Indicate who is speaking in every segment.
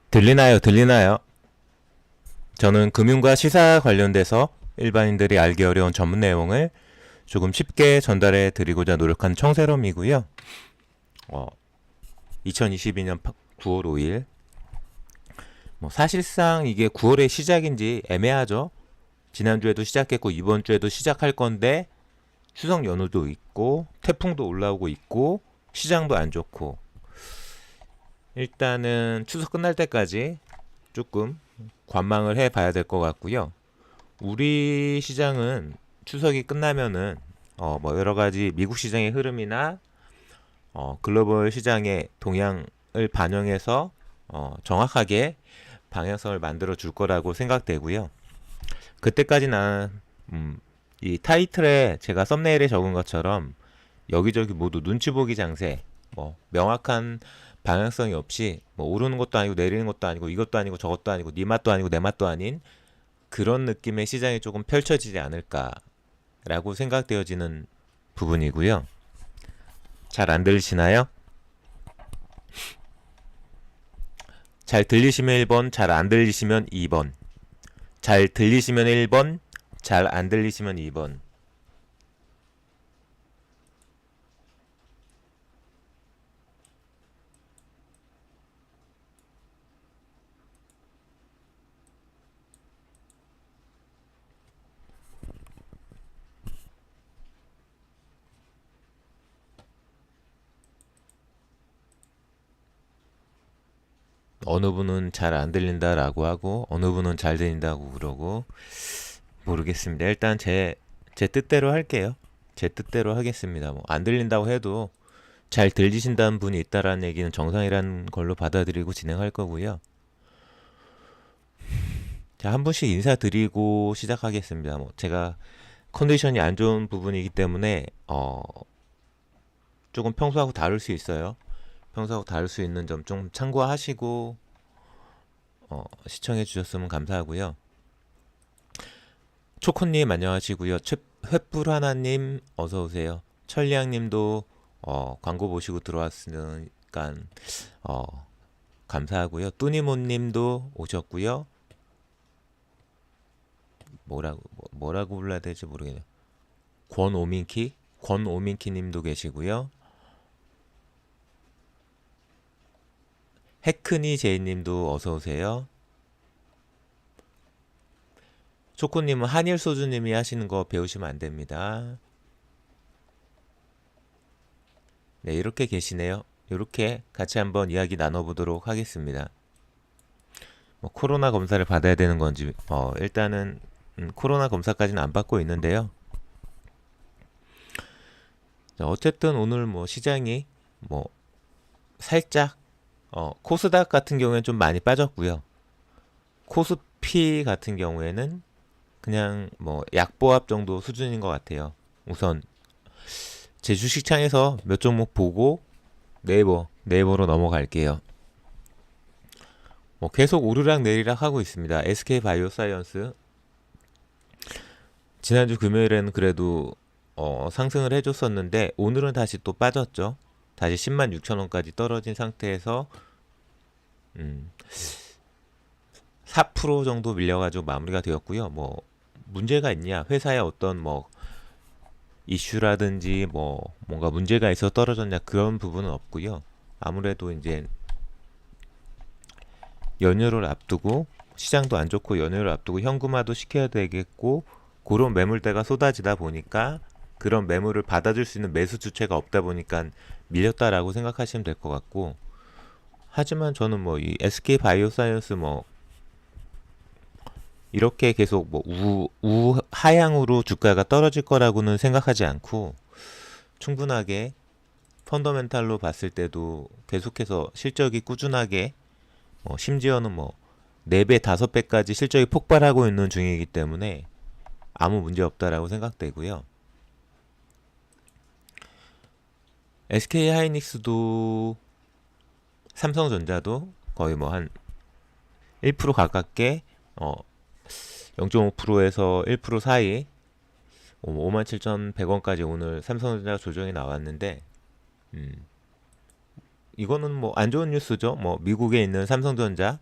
Speaker 1: 들리나요? 들리나요? 저는 금융과 시사 관련돼서 일반인들이 알기 어려운 전문 내용을 조금 쉽게 전달해 드리고자 노력한 청세롬이고요. 어, 2022년 9월 5일. 사실상 이게 9월의 시작인지 애매하죠. 지난주에도 시작했고 이번 주에도 시작할 건데 추석 연휴도 있고 태풍도 올라오고 있고 시장도 안 좋고 일단은 추석 끝날 때까지 조금 관망을 해 봐야 될 것 같고요. 우리 시장은 추석이 끝나면은 뭐 여러 가지 미국 시장의 흐름이나 글로벌 시장의 동향을 반영해서 정확하게 방향성을 만들어 줄 거라고 생각되고요. 그때까지 나는 이 타이틀에 제가 썸네일에 적은 것처럼 여기저기 모두 눈치 보기 장세, 뭐 명확한 방향성이 없이 뭐 오르는 것도 아니고 내리는 것도 아니고 이것도 아니고 저것도 아니고 네 맛도 아니고 내 맛도 아닌 그런 느낌의 시장이 조금 펼쳐지지 않을까라고 생각되어지는 부분이고요. 잘 안 들리시나요? 잘 들리시면 1번, 잘 안 들리시면 2번. 잘 들리시면 1번, 잘 안 들리시면 2번. 어느 분은 잘 안 들린다라고 하고 어느 분은 잘 들린다고 그러고 모르겠습니다. 일단 제 뜻대로 할게요. 제 뜻대로 하겠습니다. 뭐 안 들린다고 해도 잘 들리신다는 분이 있다라는 얘기는 정상이라는 걸로 받아들이고 진행할 거고요. 자, 한 분씩 인사드리고 시작하겠습니다. 뭐 제가 컨디션이 안 좋은 부분이기 때문에 조금 평소하고 다를 수 있어요. 평소하고 다를 수 있는 점 좀 참고하시고 시청해 주셨으면 감사하고요. 초코님 안녕하시고요. 횃불 하나님 어서 오세요. 천리양님도 광고 보시고 들어왔으니까 어, 감사하고요. 뚜니모님도 오셨고요. 뭐라고 불러야 될지 모르겠네요. 권오민키님도 계시고요. 해크니 제이님도 어서 오세요. 초코님은 한일 소주님이 하시는 거 배우시면 안 됩니다. 네, 이렇게 계시네요. 이렇게 같이 한번 이야기 나눠보도록 하겠습니다. 뭐 코로나 검사를 받아야 되는 건지 일단은 코로나 검사까지는 안 받고 있는데요. 자, 어쨌든 오늘 뭐 시장이 뭐 살짝 코스닥 같은 경우에는 좀 많이 빠졌고요. 코스피 같은 경우에는 그냥 뭐 약보합 정도 수준인 것 같아요. 우선 제 주식창에서 몇 종목 보고 네이버로 넘어갈게요. 뭐 계속 오르락 내리락 하고 있습니다. SK 바이오사이언스 지난주 금요일에는 그래도 상승을 해줬었는데 오늘은 다시 또 빠졌죠. 다시 10만 6천 원까지 떨어진 상태에서 4% 정도 밀려가지고 마무리가 되었고요. 뭐 문제가 있냐? 회사에 어떤 뭐 이슈라든지 뭐 뭔가 문제가 있어 떨어졌냐 그런 부분은 없고요. 아무래도 이제 연휴를 앞두고 시장도 안 좋고 연휴를 앞두고 현금화도 시켜야 되겠고 그런 매물대가 쏟아지다 보니까 그런 매물을 받아줄 수 있는 매수 주체가 없다 보니까 밀렸다라고 생각하시면 될 것 같고 하지만 저는 뭐 이 SK 바이오사이언스 뭐 이렇게 계속 뭐 우하향으로 주가가 떨어질 거라고는 생각하지 않고 충분하게 펀더멘탈로 봤을 때도 계속해서 실적이 꾸준하게 심지어는 뭐 4배, 5배까지 실적이 폭발하고 있는 중이기 때문에 아무 문제 없다라고 생각되고요. SK 하이닉스도 삼성전자도 거의 뭐 한 1% 가깝게 0.5%에서 1% 사이 57,100원까지 오늘 삼성전자 조정이 나왔는데 이거는 뭐 안 좋은 뉴스죠. 뭐 미국에 있는 삼성전자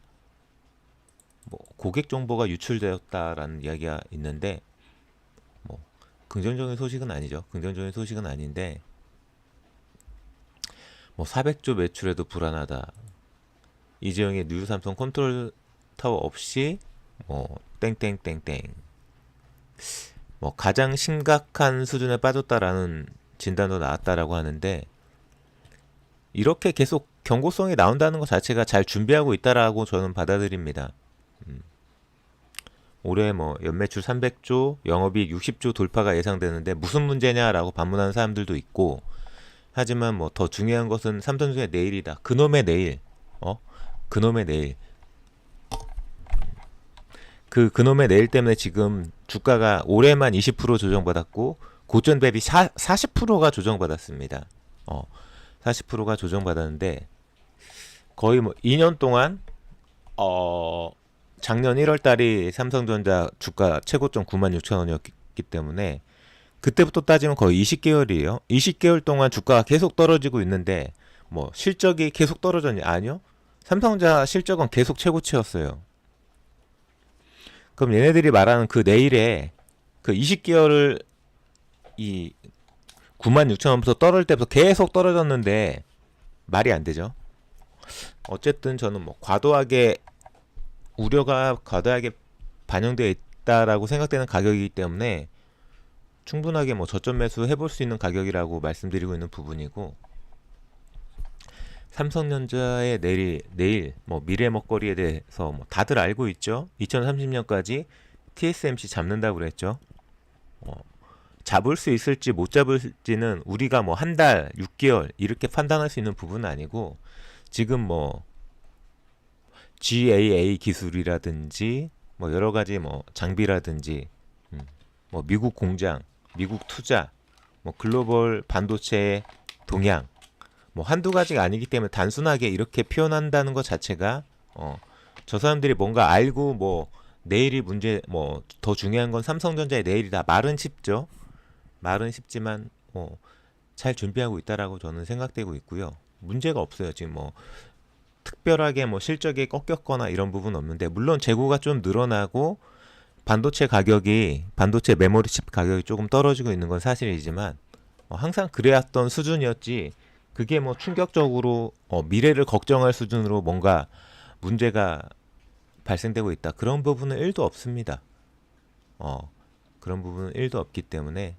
Speaker 1: 뭐 고객 정보가 유출되었다라는 이야기가 있는데 뭐 긍정적인 소식은 아니죠. 긍정적인 소식은 아닌데 뭐 400조 매출에도 불안하다. 이재용의 뉴 삼성 컨트롤 타워 없이 뭐 땡땡땡땡 뭐 가장 심각한 수준에 빠졌다라는 진단도 나왔다라고 하는데 이렇게 계속 경고성이 나온다는 것 자체가 잘 준비하고 있다라고 저는 받아들입니다. 올해 뭐 연매출 300조, 영업이익 60조 돌파가 예상되는데 무슨 문제냐라고 반문하는 사람들도 있고 하지만 뭐 더 중요한 것은 삼성전자의 내일이다. 그놈의 내일. 그놈의 내일. 그놈의 내일 때문에 지금 주가가 올해만 20% 조정받았고 고점 대비 40%가 조정받았습니다. 40%가 조정받았는데 거의 뭐 2년 동안 작년 1월 달이 삼성전자 주가 최고점 96,000원이었기 때문에 그때부터 따지면 거의 20개월이에요. 20개월 동안 주가가 계속 떨어지고 있는데 뭐 실적이 계속 떨어졌냐? 아니요. 삼성전자 실적은 계속 최고치였어요. 그럼 얘네들이 말하는 그 내일에 그 20개월을 이 96,000원부터 떨어질 때부터 계속 떨어졌는데 말이 안 되죠. 어쨌든 저는 뭐 우려가 과도하게 반영되어 있다라고 생각되는 가격이기 때문에 충분하게 뭐 저점 매수 해볼 수 있는 가격이라고 말씀드리고 있는 부분이고 삼성전자의 내일 뭐 미래 먹거리에 대해서 뭐 다들 알고 있죠. 2030년까지 TSMC 잡는다고 그랬죠. 잡을 수 있을지 못 잡을지는 우리가 뭐 한 달, 6개월 이렇게 판단할 수 있는 부분은 아니고 지금 뭐 GAA 기술이라든지 뭐 여러 가지 뭐 장비라든지 뭐 미국 공장, 미국 투자, 뭐 글로벌 반도체 동향 뭐 한두 가지가 아니기 때문에 단순하게 이렇게 표현한다는 것 자체가 저 사람들이 뭔가 알고 뭐 내일이 문제 뭐 더 중요한 건 삼성전자의 내일이다 말은 쉽죠. 말은 쉽지만 잘 준비하고 있다라고 저는 생각되고 있고요. 문제가 없어요. 지금 뭐 특별하게 뭐 실적이 꺾였거나 이런 부분은 없는데 물론 재고가 좀 늘어나고 반도체 메모리 칩 가격이 조금 떨어지고 있는 건 사실이지만 항상 그래왔던 수준이었지 그게 뭐 충격적으로 미래를 걱정할 수준으로 뭔가 문제가 발생되고 있다. 그런 부분은 1도 없습니다. 그런 부분은 1도 없기 때문에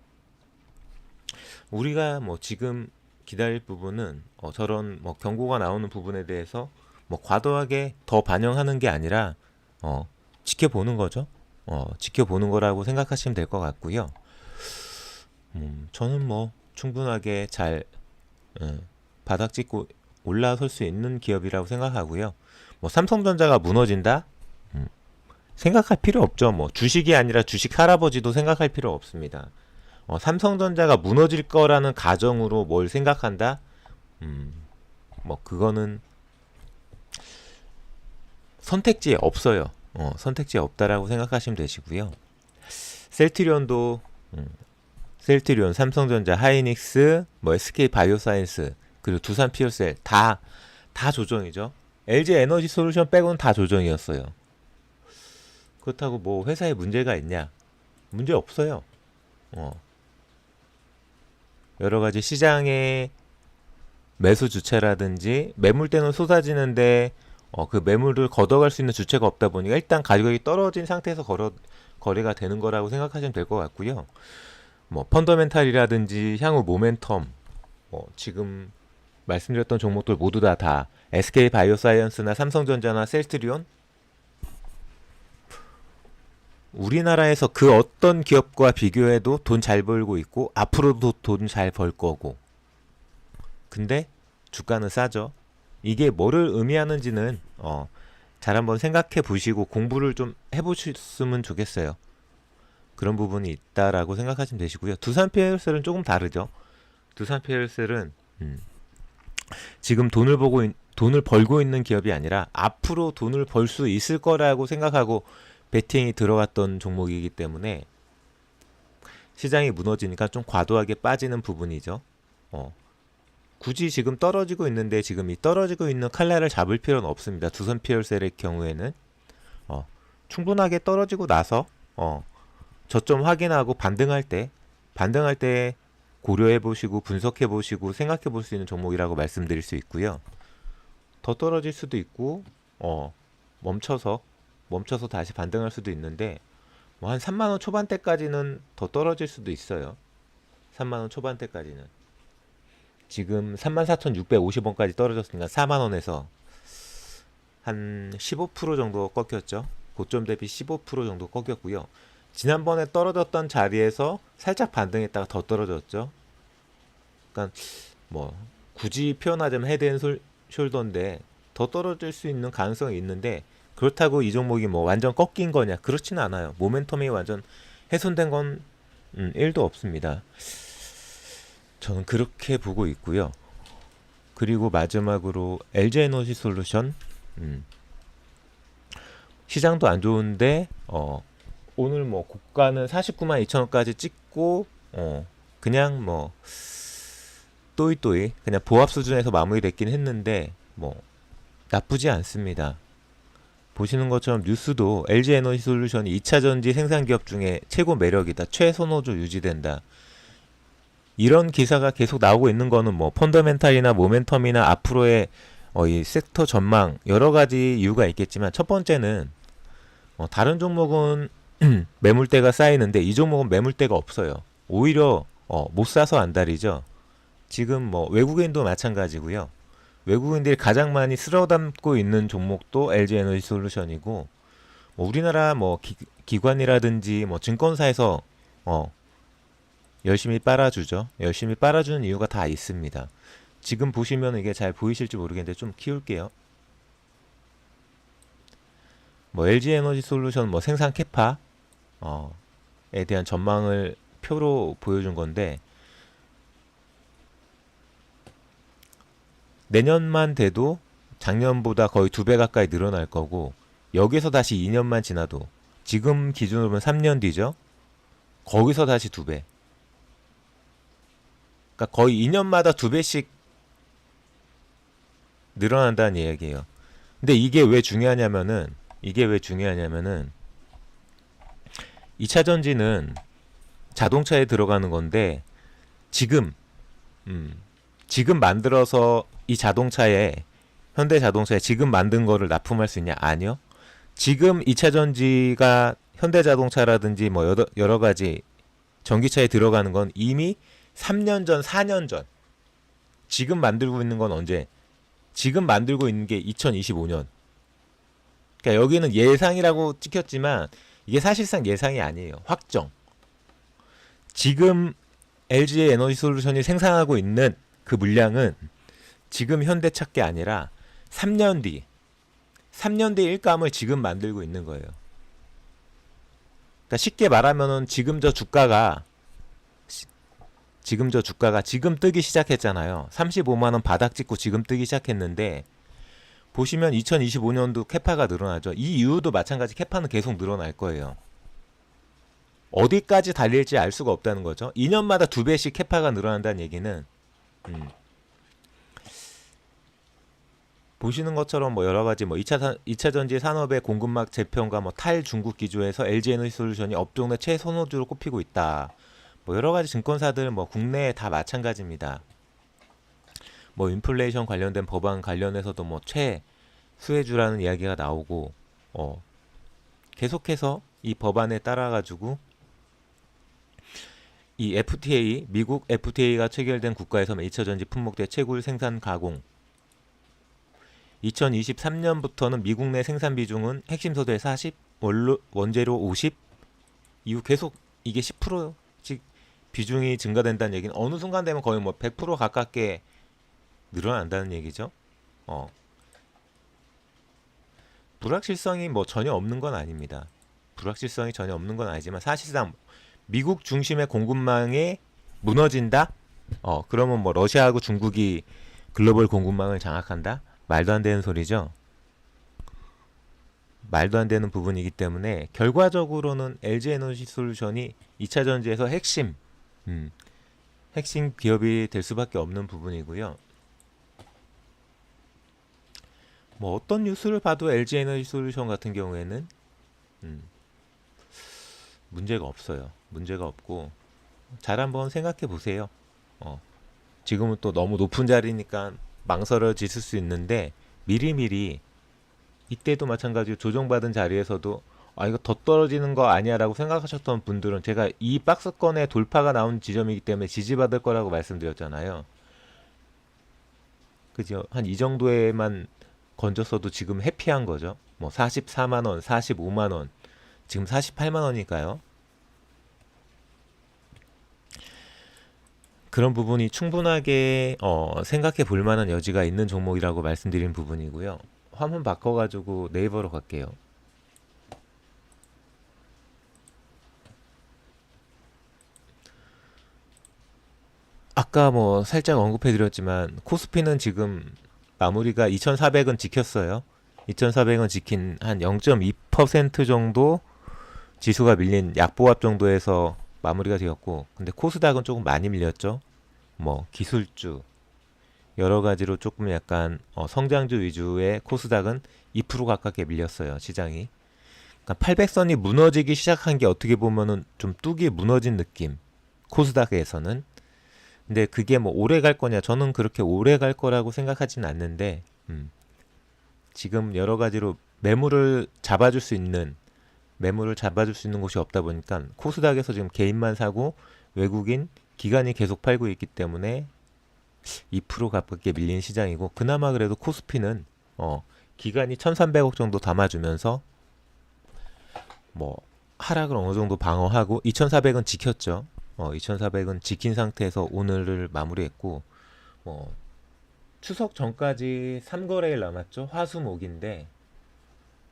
Speaker 1: 우리가 뭐 지금 기다릴 부분은 저런 뭐 경고가 나오는 부분에 대해서 뭐 과도하게 더 반영하는 게 아니라 지켜보는 거죠. 지켜보는 거라고 생각하시면 될 것 같고요. 저는 뭐 충분하게 잘 바닥 찍고 올라설 수 있는 기업이라고 생각하고요. 뭐 삼성전자가 무너진다? 생각할 필요 없죠. 뭐 주식이 아니라 주식 할아버지도 생각할 필요 없습니다. 삼성전자가 무너질 거라는 가정으로 뭘 생각한다? 뭐 그거는 선택지에 없어요. 선택지에 없다라고 생각하시면 되시고요. 셀트리온도 셀트리온, 삼성전자, 하이닉스, 뭐 SK 바이오사이언스 그리고 두산 피어셀 다 조정이죠. LG 에너지 솔루션 빼고는 다 조정이었어요. 그렇다고 뭐 회사에 문제가 있냐? 문제 없어요. 여러 가지 시장의 매수 주체라든지 매물대는 쏟아지는데 그 매물을 걷어갈 수 있는 주체가 없다 보니까 일단 가격이 떨어진 상태에서 거래가 되는 거라고 생각하시면 될 것 같고요. 뭐 펀더멘탈이라든지 향후 모멘텀 지금 말씀드렸던 종목들 모두 다 SK 바이오사이언스나 삼성전자나 셀트리온 우리나라에서 그 어떤 기업과 비교해도 돈 잘 벌고 있고 앞으로도 돈 잘 벌 거고 근데 주가는 싸죠. 이게 뭐를 의미하는지는 잘 한번 생각해 보시고 공부를 좀 해보셨으면 좋겠어요. 그런 부분이 있다라고 생각하시면 되시고요. 두산 피엘셀은 조금 다르죠. 두산 피엘셀은 지금 돈을 벌고 있는 기업이 아니라 앞으로 돈을 벌 수 있을 거라고 생각하고 베팅이 들어갔던 종목이기 때문에 시장이 무너지니까 좀 과도하게 빠지는 부분이죠. 굳이 지금 떨어지고 있는데 지금 이 떨어지고 있는 칼날을 잡을 필요는 없습니다. 두선 피열셀의 경우에는 충분하게 떨어지고 나서 저점 확인하고 반등할 때 고려해 보시고 분석해 보시고 생각해 볼 수 있는 종목이라고 말씀드릴 수 있고요. 더 떨어질 수도 있고 멈춰서 다시 반등할 수도 있는데 뭐 한 3만 원 초반대까지는 더 떨어질 수도 있어요. 3만 원 초반대까지는. 지금 34,650원까지 떨어졌으니까 4만 원에서 한 15% 정도 꺾였죠. 고점 대비 15% 정도 꺾였고요. 지난번에 떨어졌던 자리에서 살짝 반등했다가 더 떨어졌죠. 그러니까 뭐 굳이 표현하자면 헤드앤숄더인데 더 떨어질 수 있는 가능성이 있는데 그렇다고 이 종목이 뭐 완전 꺾인 거냐? 그렇지는 않아요. 모멘텀이 완전 훼손된 건 1도 없습니다. 저는 그렇게 보고 있고요. 그리고 마지막으로 LG에너지솔루션 시장도 안 좋은데 오늘 뭐 고가는 49만 2천원까지 찍고 그냥 뭐 또이또이 그냥 보합 수준에서 마무리됐긴 했는데 뭐 나쁘지 않습니다. 보시는 것처럼 뉴스도 LG에너지솔루션이 2차전지 생산기업 중에 최고 매력이다. 최선호조 유지된다. 이런 기사가 계속 나오고 있는 거는 뭐 펀더멘탈이나 모멘텀이나 앞으로의 이 섹터 전망 여러 가지 이유가 있겠지만 첫 번째는 다른 종목은 매물대가 쌓이는데 이 종목은 매물대가 없어요. 오히려 못 사서 안달이죠. 지금 뭐 외국인도 마찬가지고요. 외국인들이 가장 많이 쓸어 담고 있는 종목도 LG에너지솔루션이고 뭐 우리나라 뭐 기관이라든지 뭐 증권사에서 열심히 빨아주죠. 열심히 빨아주는 이유가 다 있습니다. 지금 보시면 이게 잘 보이실지 모르겠는데 좀 키울게요. 뭐 LG에너지솔루션 뭐 생산 캐파 에 대한 전망을 표로 보여준 건데 내년만 돼도 작년보다 거의 2배 가까이 늘어날 거고 여기서 다시 2년만 지나도 지금 기준으로 보면 3년 뒤죠. 거기서 다시 2배. 그러니까 거의 2년마다 2배씩 늘어난다는 얘기예요. 근데 이게 왜 중요하냐면은 2차 전지는 자동차에 들어가는 건데 지금 만들어서 이 자동차에 현대자동차에 지금 만든 거를 납품할 수 있냐? 아니요. 지금 2차 전지가 현대자동차라든지 뭐 여러 가지 전기차에 들어가는 건 이미 3년 전, 4년 전. 지금 만들고 있는 건 언제? 지금 만들고 있는 게 2025년. 그러니까 여기는 예상이라고 찍혔지만 이게 사실상 예상이 아니에요. 확정. 지금 LG에너지솔루션이 생산하고 있는 그 물량은 지금 현대차 게 아니라 3년 뒤 1감을 지금 만들고 있는 거예요. 그러니까 쉽게 말하면은 지금 저 주가가 지금 뜨기 시작했잖아요. 35만원 바닥 찍고 지금 뜨기 시작했는데 보시면 2025년도 캐파가 늘어나죠. 이 이유도 마찬가지 캐파는 계속 늘어날 거예요. 어디까지 달릴지 알 수가 없다는 거죠. 2년마다 2배씩 캐파가 늘어난다는 얘기는 보시는 것처럼 뭐 여러 가지 뭐 2차 전지 산업의 공급망 재편과 뭐 탈중국 기조에서 LG에너지솔루션이 업종 내 최선호주로 꼽히고 있다. 뭐 여러 가지 증권사들 뭐 국내에 다 마찬가지입니다. 뭐 인플레이션 관련된 법안 관련해서도 뭐 최수혜주라는 이야기가 나오고 계속해서 이 법안에 따라 가지고 이 FTA 미국 FTA가 체결된 국가에서 2차 전지 품목대 채굴 생산 가공 2023년부터는 미국 내 생산 비중은 핵심 소재 40, 원재료 50 이후 계속 이게 10%씩 비중이 증가된다는 얘기는 어느 순간 되면 거의 뭐 100% 가깝게 늘어난다는 얘기죠. 불확실성이 뭐 전혀 없는 건 아닙니다. 불확실성이 전혀 없는 건 아니지만 사실상 미국 중심의 공급망이 무너진다? 그러면 뭐 러시아하고 중국이 글로벌 공급망을 장악한다? 말도 안 되는 소리죠. 말도 안 되는 부분이기 때문에 결과적으로는 LG에너지솔루션이 2차 전지에서 핵심 기업이 될 수밖에 없는 부분이고요. 뭐 어떤 뉴스를 봐도 LG 에너지 솔루션 같은 경우에는 음, 문제가 없어요. 문제가 없고 잘 한번 생각해 보세요. 어, 지금은 또 너무 높은 자리니까 망설여지실 수 있는데 미리미리 이때도 마찬가지로 조정받은 자리에서도 아 이거 더 떨어지는 거 아니야라고 생각하셨던 분들은 제가 이 박스권에 돌파가 나온 지점이기 때문에 지지받을 거라고 말씀드렸잖아요. 그죠? 한 이 정도에만 건졌어도 지금 해피한 거죠. 뭐 44만 원, 45만 원, 지금 48만 원이니까요. 그런 부분이 충분하게 생각해 볼 만한 여지가 있는 종목이라고 말씀드린 부분이고요. 화면 바꿔가지고 네이버로 갈게요. 아까 뭐 살짝 언급해 드렸지만 코스피는 지금 마무리가 2400은 지켰어요. 2400은 지킨 한 0.2% 정도 지수가 밀린 약보합 정도에서 마무리가 되었고 근데 코스닥은 조금 많이 밀렸죠. 뭐 기술주 여러 가지로 조금 약간 성장주 위주의 코스닥은 2% 가깝게 밀렸어요. 시장이. 그러니까 800선이 무너지기 시작한 게 어떻게 보면은 좀 뚝이 무너진 느낌. 코스닥에서는. 근데 그게 뭐 오래 갈 거냐? 저는 그렇게 오래 갈 거라고 생각하진 않는데, 지금 여러 가지로 매물을 잡아줄 수 있는 곳이 없다 보니까 코스닥에서 지금 개인만 사고 외국인 기관이 계속 팔고 있기 때문에 2% 가깝게 밀린 시장이고 그나마 그래도 코스피는 기관이 1,300억 정도 담아주면서 뭐 하락을 어느 정도 방어하고 2,400은 지켰죠. 2,400은 지킨 상태에서 오늘을 마무리했고 뭐 추석 전까지 3거래일 남았죠. 화수목인데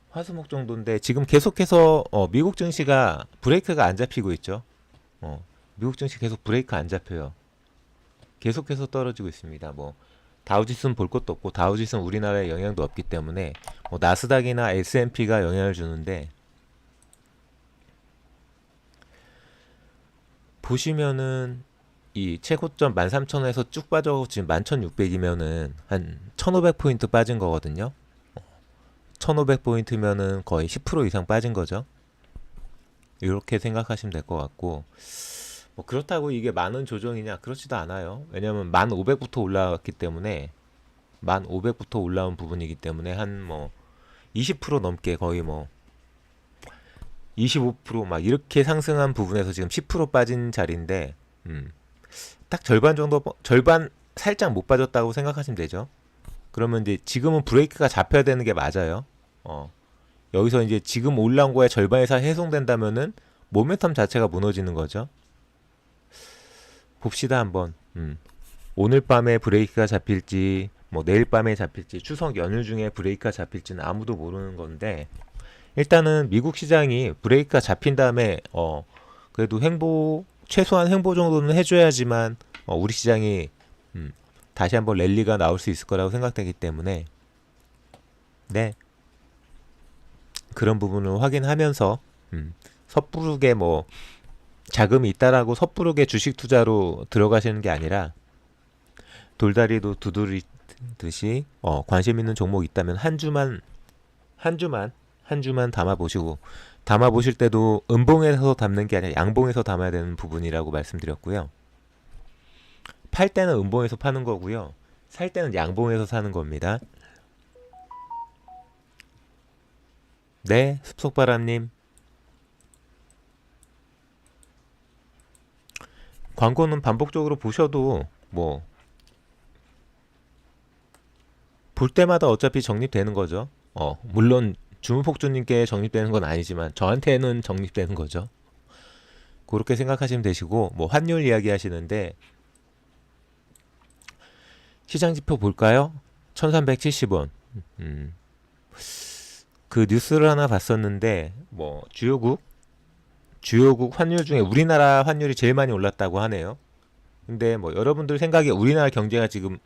Speaker 1: 화수목 정도인데 지금 계속해서 미국 증시가 브레이크가 안 잡히고 있죠. 미국 증시 계속 브레이크 안 잡혀요. 계속해서 떨어지고 있습니다. 뭐 다우지수는 볼 것도 없고 다우지수는 우리나라에 영향도 없기 때문에 뭐 나스닥이나 S&P가 영향을 주는데 보시면은 이 최고점 13,000원에서 쭉 빠져 지금 11,600이면은 한 1,500포인트 빠진 거거든요. 1,500포인트면은 거의 10% 이상 빠진 거죠. 이렇게 생각하시면 될 것 같고 뭐 그렇다고 이게 많은 조정이냐 그렇지도 않아요. 왜냐면 1,500부터 올라왔기 때문에 1,500부터 올라온 부분이기 때문에 한 뭐 20% 넘게 거의 뭐 25%막 이렇게 상승한 부분에서 지금 10% 빠진 자리인데 딱 절반 정도 절반 살짝 못 빠졌다고 생각하시면 되죠. 그러면 이제 지금은 브레이크가 잡혀야 되는 게 맞아요. 여기서 이제 지금 올라온 거에 절반 이상 해송된다면은 모멘텀 자체가 무너지는 거죠. 봅시다 한번. 오늘 밤에 브레이크가 잡힐지 뭐 내일 밤에 잡힐지 추석 연휴 중에 브레이크가 잡힐지는 아무도 모르는 건데 일단은 미국 시장이 브레이크가 잡힌 다음에 그래도 최소한 횡보 정도는 해줘야지만 우리 시장이 다시 한번 랠리가 나올 수 있을 거라고 생각되기 때문에 네 그런 부분을 확인하면서 섣부르게 뭐 자금이 있다라고 섣부르게 주식 투자로 들어가시는 게 아니라 돌다리도 두드리듯이 관심 있는 종목 있다면 한 주만 담아 보실 때도 음봉에서 담는 게 아니라 양봉에서 담아야 되는 부분이라고 말씀드렸고요. 팔 때는 음봉에서 파는 거고요. 살 때는 양봉에서 사는 겁니다. 네, 습속바람님. 광고는 반복적으로 보셔도 뭐 볼 때마다 어차피 적립되는 거죠. 물론 주문폭주님께 적립되는 건 아니지만 저한테는 적립되는 거죠. 그렇게 생각하시면 되시고 뭐 환율 이야기 하시는데 시장지표 볼까요? 1370원. 그 뉴스를 하나 봤었는데 뭐 주요국 환율 중에 우리나라 환율이 제일 많이 올랐다고 하네요. 근데 뭐 여러분들 생각에 우리나라 경제가 지금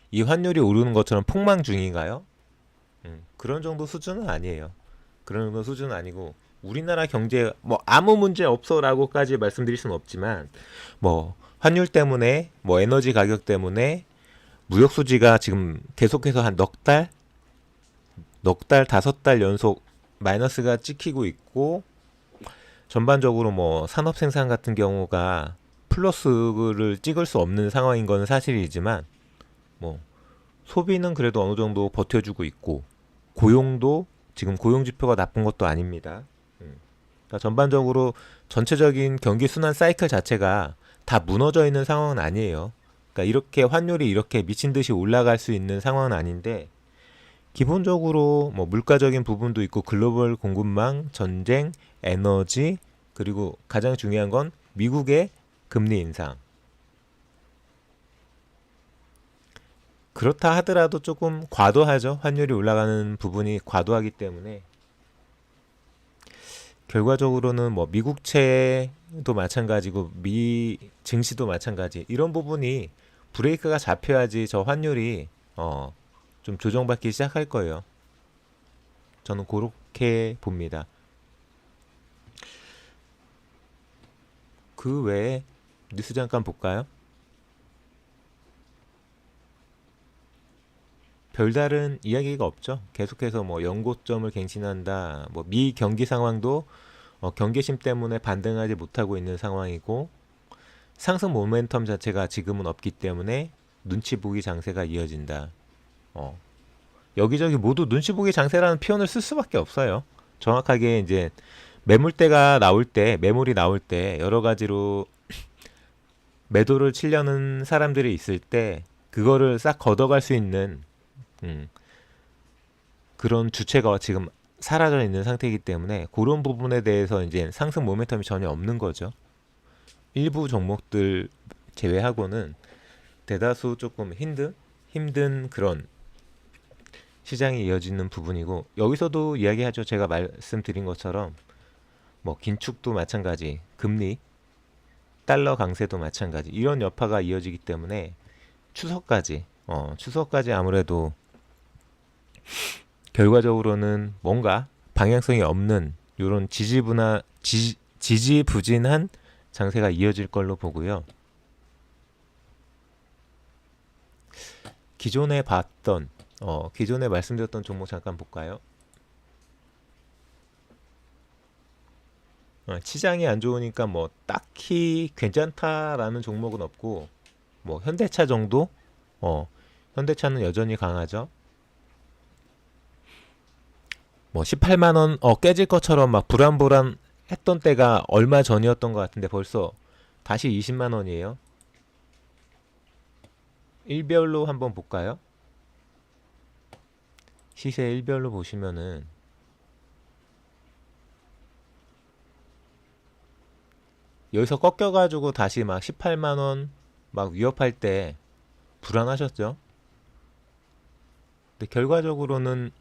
Speaker 1: 이 환율이 오르는 것처럼 폭망 중인가요? 그런 정도 수준은 아니에요. 그런 정도 수준은 아니고 우리나라 경제 뭐 아무 문제 없어라고까지 말씀드릴 수는 없지만 뭐 환율 때문에 뭐 에너지 가격 때문에 무역 수지가 지금 계속해서 한 넉 달 넉 달, 다섯 달 연속 마이너스가 찍히고 있고, 전반적으로 뭐 산업 생산 같은 경우가 플러스를 찍을 수 없는 상황인 건 사실이지만, 뭐 소비는 그래도 어느 정도 버텨주고 있고, 고용도 지금 고용 지표가 나쁜 것도 아닙니다. 그러니까 전반적으로 전체적인 경기 순환 사이클 자체가 다 무너져 있는 상황은 아니에요. 그러니까 이렇게 환율이 이렇게 미친 듯이 올라갈 수 있는 상황은 아닌데, 기본적으로 뭐 물가적인 부분도 있고 글로벌 공급망, 전쟁, 에너지, 그리고 가장 중요한 건 미국의 금리 인상. 그렇다 하더라도 조금 과도하죠. 환율이 올라가는 부분이 과도하기 때문에 결과적으로는 뭐 미국채도 마찬가지고 미 증시도 마찬가지. 이런 부분이 브레이크가 잡혀야지 저 환율이 좀 조정받기 시작할 거예요. 저는 그렇게 봅니다. 그 외에 뉴스 잠깐 볼까요? 별다른 이야기가 없죠. 계속해서 뭐 연고점을 갱신한다. 뭐 미 경기 상황도 경계심 때문에 반등하지 못하고 있는 상황이고, 상승 모멘텀 자체가 지금은 없기 때문에 눈치 보기 장세가 이어진다. 어, 여기저기 모두 눈치 보기 장세라는 표현을 쓸 수밖에 없어요. 정확하게 이제 매물대가 나올 때, 매물이 나올 때 여러 가지로 매도를 치려는 사람들이 있을 때 그거를 싹 걷어갈 수 있는 음, 그런 주체가 지금 사라져 있는 상태이기 때문에 그런 부분에 대해서 이제 상승 모멘텀이 전혀 없는 거죠. 일부 종목들 제외하고는 대다수 조금 힘든 그런 시장이 이어지는 부분이고, 여기서도 이야기하죠. 제가 말씀드린 것처럼 뭐 긴축도 마찬가지, 금리, 달러 강세도 마찬가지, 이런 여파가 이어지기 때문에 추석까지 아무래도 결과적으로는 뭔가 방향성이 없는 이런 지지부진한 장세가 이어질 걸로 보고요. 기존에 말씀드렸던 종목 잠깐 볼까요? 시장이 안 좋으니까 뭐 딱히 괜찮다라는 종목은 없고, 뭐 현대차 정도? 현대차는 여전히 강하죠. 뭐 18만 원 깨질 것처럼 막 불안불안 했던 때가 얼마 전이었던 것 같은데 벌써 다시 20만 원이에요. 일별로 한번 볼까요? 시세 일별로 보시면은 여기서 꺾여가지고 다시 막 18만 원 막 위협할 때 불안하셨죠? 근데 결과적으로는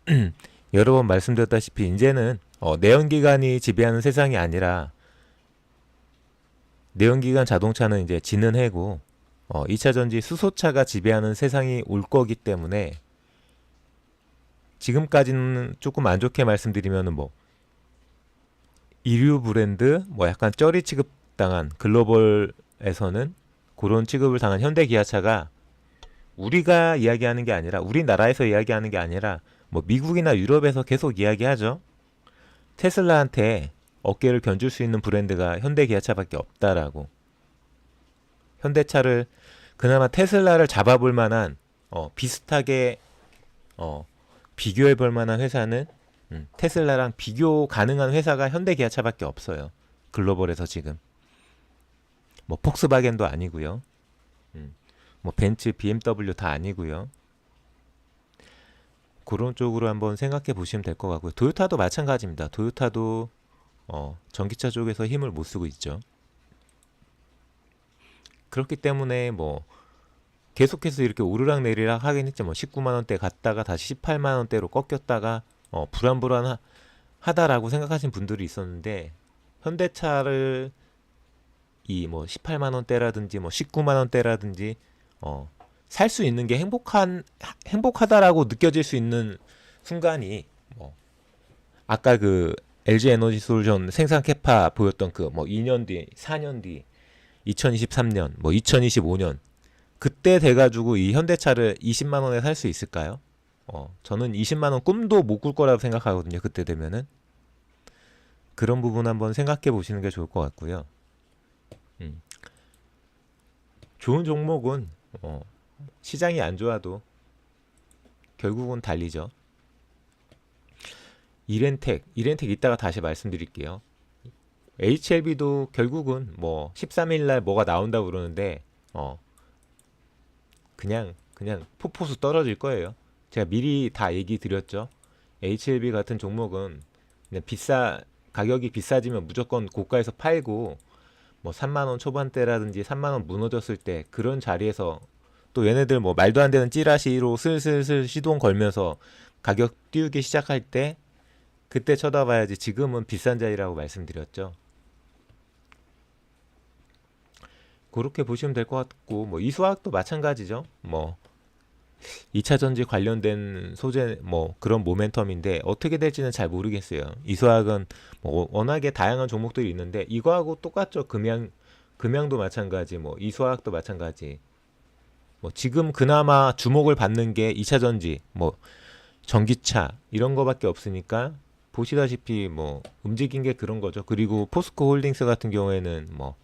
Speaker 1: 여러 번 말씀드렸다시피 이제는 내연기관이 지배하는 세상이 아니라, 내연기관 자동차는 이제 지는 해고 2차 전지 수소차가 지배하는 세상이 올 거기 때문에, 지금까지는 조금 안 좋게 말씀드리면은 뭐 이류 브랜드, 뭐 약간 쩌리 취급당한, 글로벌에서는 그런 취급을 당한 현대기아차가 우리가 이야기하는 게 아니라, 우리나라에서 이야기하는 게 아니라 뭐 미국이나 유럽에서 계속 이야기하죠. 테슬라한테 어깨를 견줄 수 있는 브랜드가 현대기아차밖에 없다라고. 현대차를 그나마 테슬라를 잡아볼 만한 비슷하게 비교해 볼 만한 회사는 테슬라랑 비교 가능한 회사가 현대기아차밖에 없어요. 글로벌에서 지금 뭐 폭스바겐도 아니고요. 뭐 벤츠, BMW 다 아니고요. 그런 쪽으로 한번 생각해 보시면 될 것 같고요. 도요타도 마찬가지입니다. 도요타도 전기차 쪽에서 힘을 못 쓰고 있죠. 그렇기 때문에 뭐 계속해서 이렇게 오르락 내리락 하긴 했죠. 뭐 19만 원대 갔다가 다시 18만 원대로 꺾였다가 불안불안하다라고 생각하신 분들이 있었는데, 현대차를 이 뭐 18만 원대라든지 뭐 19만 원대라든지 살 수 있는 게 행복하다라고 느껴질 수 있는 순간이, 뭐 아까 그 LG 에너지 솔루션 생산 캐파 보였던 그 뭐 2년 뒤, 4년 뒤, 2023년, 뭐 2025년 그때 돼가지고 이 현대차를 20만 원에 살 수 있을까요? 저는 20만 원 꿈도 못 꿀 거라고 생각하거든요. 그때 되면은. 그런 부분 한번 생각해 보시는 게 좋을 것 같고요. 음. 좋은 종목은 어, 시장이 안 좋아도 결국은 달리죠. 이렌텍 이따가 다시 말씀드릴게요. HLB도 결국은 뭐 13일 날 뭐가 나온다고 그러는데 그냥 폭포수 떨어질 거예요. 제가 미리 다 얘기 드렸죠. HLB 같은 종목은 그냥 가격이 비싸지면 무조건 고가에서 팔고 뭐 3만 원 초반대라든지 3만 원 무너졌을 때 그런 자리에서 또 얘네들 뭐 말도 안 되는 찌라시로 슬슬슬 시동 걸면서 가격 띄우기 시작할 때 그때 쳐다봐야지. 지금은 비싼 자리라고 말씀드렸죠. 그렇게 보시면 될 것 같고 뭐 이수화학도 마찬가지죠. 뭐 2차 전지 관련된 소재 뭐 그런 모멘텀인데 어떻게 될지는 잘 모르겠어요. 이수화학은 뭐 워낙에 다양한 종목들이 있는데 이거하고 똑같죠. 금양도 마찬가지, 뭐 이수화학도 마찬가지. 뭐 지금 그나마 주목을 받는 게 2차 전지, 뭐 전기차 이런 거밖에 없으니까 보시다시피 뭐 움직인 게 그런 거죠. 그리고 포스코 홀딩스 같은 경우에는 뭐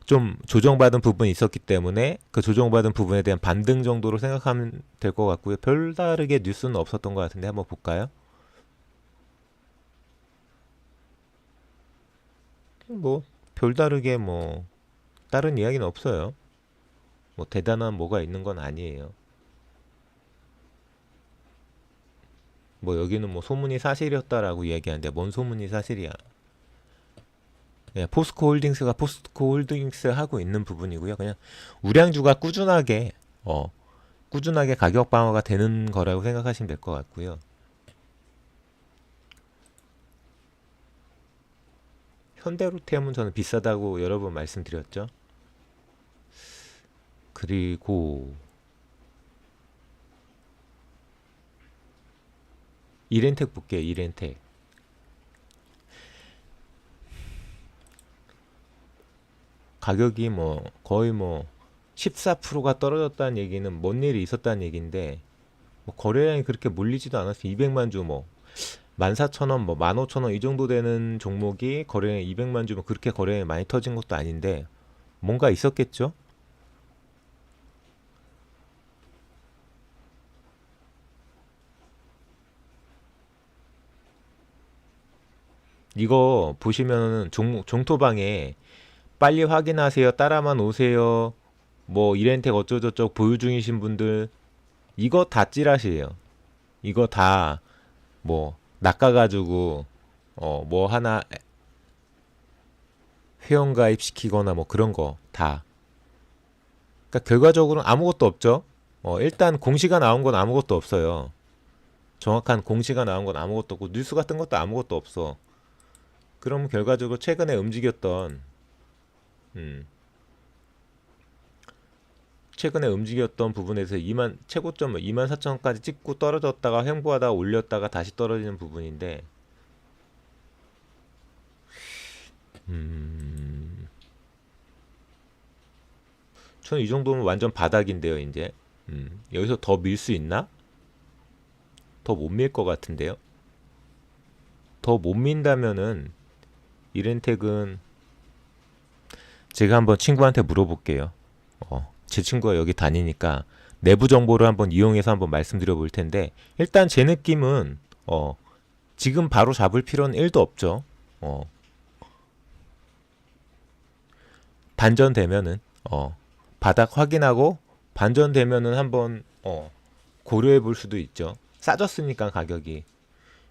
Speaker 1: 좀 조정받은 부분이 있었기 때문에 그 조정받은 부분에 대한 반등 정도로 생각하면 될 것 같고요. 별다르게 뉴스는 없었던 것 같은데 한번 볼까요? 뭐 별다르게 뭐 다른 이야기는 없어요. 뭐 대단한 뭐가 있는 건 아니에요. 뭐 여기는 뭐 소문이 사실이었다라고 이야기하는데 뭔 소문이 사실이야. 예, 포스코 홀딩스가 포스코 홀딩스 하고 있는 부분이고요. 그냥 우량주가 꾸준하게 가격 방어가 되는 거라고 생각하시면 될 것 같고요. 현대로템은 저는 비싸다고 여러 번 말씀드렸죠. 그리고 이렌텍 볼게요. 이렌텍. 가격이 뭐 거의 뭐 14%가 떨어졌다는 얘기는 뭔 일이 있었다는 얘기인데 뭐 거래량이 그렇게 몰리지도 않았어요. 200만 주 뭐 14,000원 뭐 15,000원 이 정도 되는 종목이 거래량 200만 주면 그렇게 거래량이 많이 터진 것도 아닌데 뭔가 있었겠죠? 이거 보시면은 종토방에 빨리 확인하세요. 따라만 오세요. 뭐 이렌텍 어쩌고저쩌고 보유 중이신 분들 이거 다 찌라시에요. 이거 다 뭐 낚아가지고 뭐 하나 회원가입 시키거나 뭐 그런 거 다. 그러니까 결과적으로는 아무것도 없죠. 일단 공시가 나온 건 아무것도 없어요. 정확한 공시가 나온 건 아무것도 없고 뉴스 같은 것도 아무것도 없어. 그럼 결과적으로 최근에 움직였던 음, 최근에 움직였던 부분에서 2만 최고점 24,000원까지 찍고 떨어졌다가 횡보하다가 올렸다가 다시 떨어지는 부분인데 음, 저는 이 정도면 완전 바닥인데요, 이제. 여기서 더 밀 수 있나? 더 못 밀 것 같은데요. 더 못 민다면은 이렌텍은 제가 한번 친구한테 물어볼게요. 제 친구가 여기 다니니까 내부 정보를 한번 이용해서 한번 말씀드려 볼 텐데 일단 제 느낌은 지금 바로 잡을 필요는 1도 없죠. 어, 반전되면은 바닥 확인하고 반전되면은 한번 고려해 볼 수도 있죠. 싸졌으니까 가격이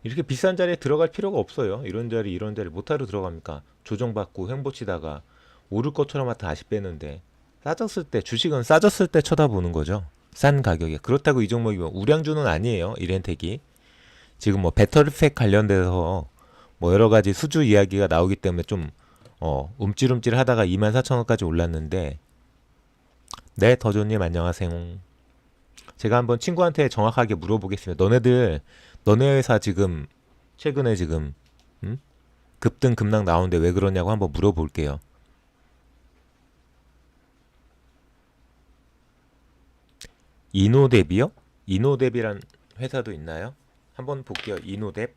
Speaker 1: 이렇게 비싼 자리에 들어갈 필요가 없어요. 이런 자리 못하러 들어갑니까? 조정받고 횡보치다가 오를 것처럼 다시 빼는데 싸졌을 때 주식은 싸졌을 때 쳐다보는 거죠. 싼 가격에. 그렇다고 이 종목이 뭐 우량주는 아니에요. 이렌텍이. 지금 뭐 배터리팩 관련돼서 뭐 여러 가지 수주 이야기가 나오기 때문에 좀 움찔움찔 하다가 24,000원까지 올랐는데 네, 더조님 안녕하세요. 제가 한번 친구한테 정확하게 물어보겠습니다. 너네 회사 지금 최근에 지금 음? 급등 급락 나오는데 왜 그러냐고 한번 물어볼게요. 이노뎁이요? 이노뎁이란 회사도 있나요? 한번 볼게요. 이노뎁.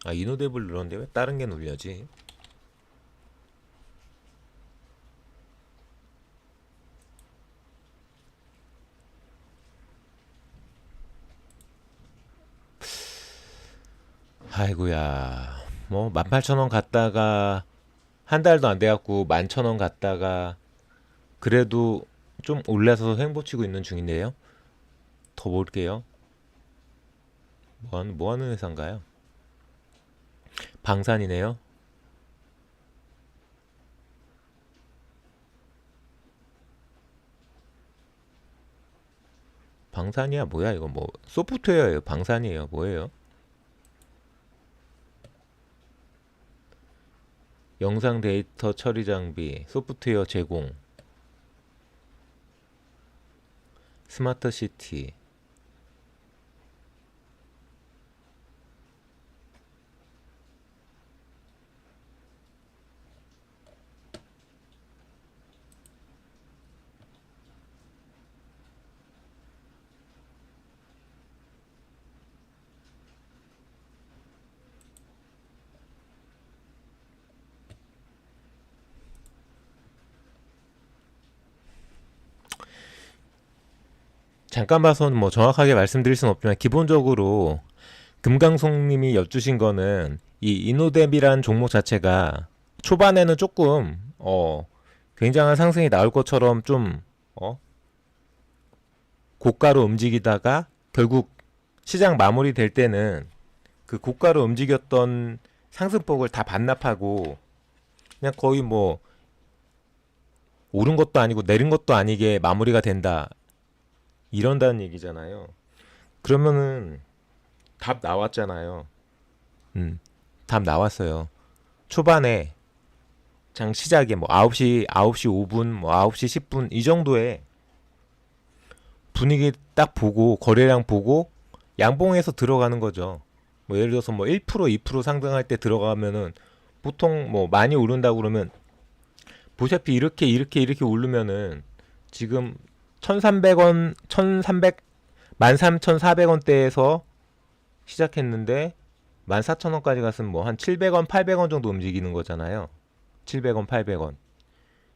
Speaker 1: 아, 이노뎁을 눌렀는데 왜 다른 게 눌려지? 아이고야. 뭐 18,000원 갔다가 한 달도 안 돼갖고 11,000원 갔다가 그래도 좀 올라서 횡보치고 있는 중인데요. 더 볼게요. 뭐 하는 회사인가요? 방산이네요. 방산이야 뭐야 이거 뭐 소프트웨어예요 방산이에요 뭐예요? 영상 데이터 처리 장비 소프트웨어 제공 스마트 시티 잠깐 봐서는 뭐 정확하게 말씀드릴 순 없지만 기본적으로 금강송님이 여쭈신 거는 이 이노뎁이란 종목 자체가 초반에는 조금 굉장한 상승이 나올 것처럼 좀 고가로 움직이다가 결국 시장 마무리될 때는 그 고가로 움직였던 상승폭을 다 반납하고 그냥 거의 뭐 오른 것도 아니고 내린 것도 아니게 마무리가 된다 이런다는 얘기잖아요. 그러면은 답 나왔잖아요. 답 나왔어요. 초반에 장 시작에 뭐 9시 5분, 뭐 9시 10분 이 정도에 분위기 딱 보고 거래량 보고 양봉해서 들어가는 거죠. 뭐 예를 들어서 뭐 1%, 2% 상승할 때 들어가면은 보통 뭐 많이 오른다고 그러면 보시다시피 이렇게 오르면은 지금 1,300원, 1,300 13,400원대에서 시작했는데 14,000원까지 갔으면 뭐 한 700원, 800원 정도 움직이는 거잖아요. 700원, 800원.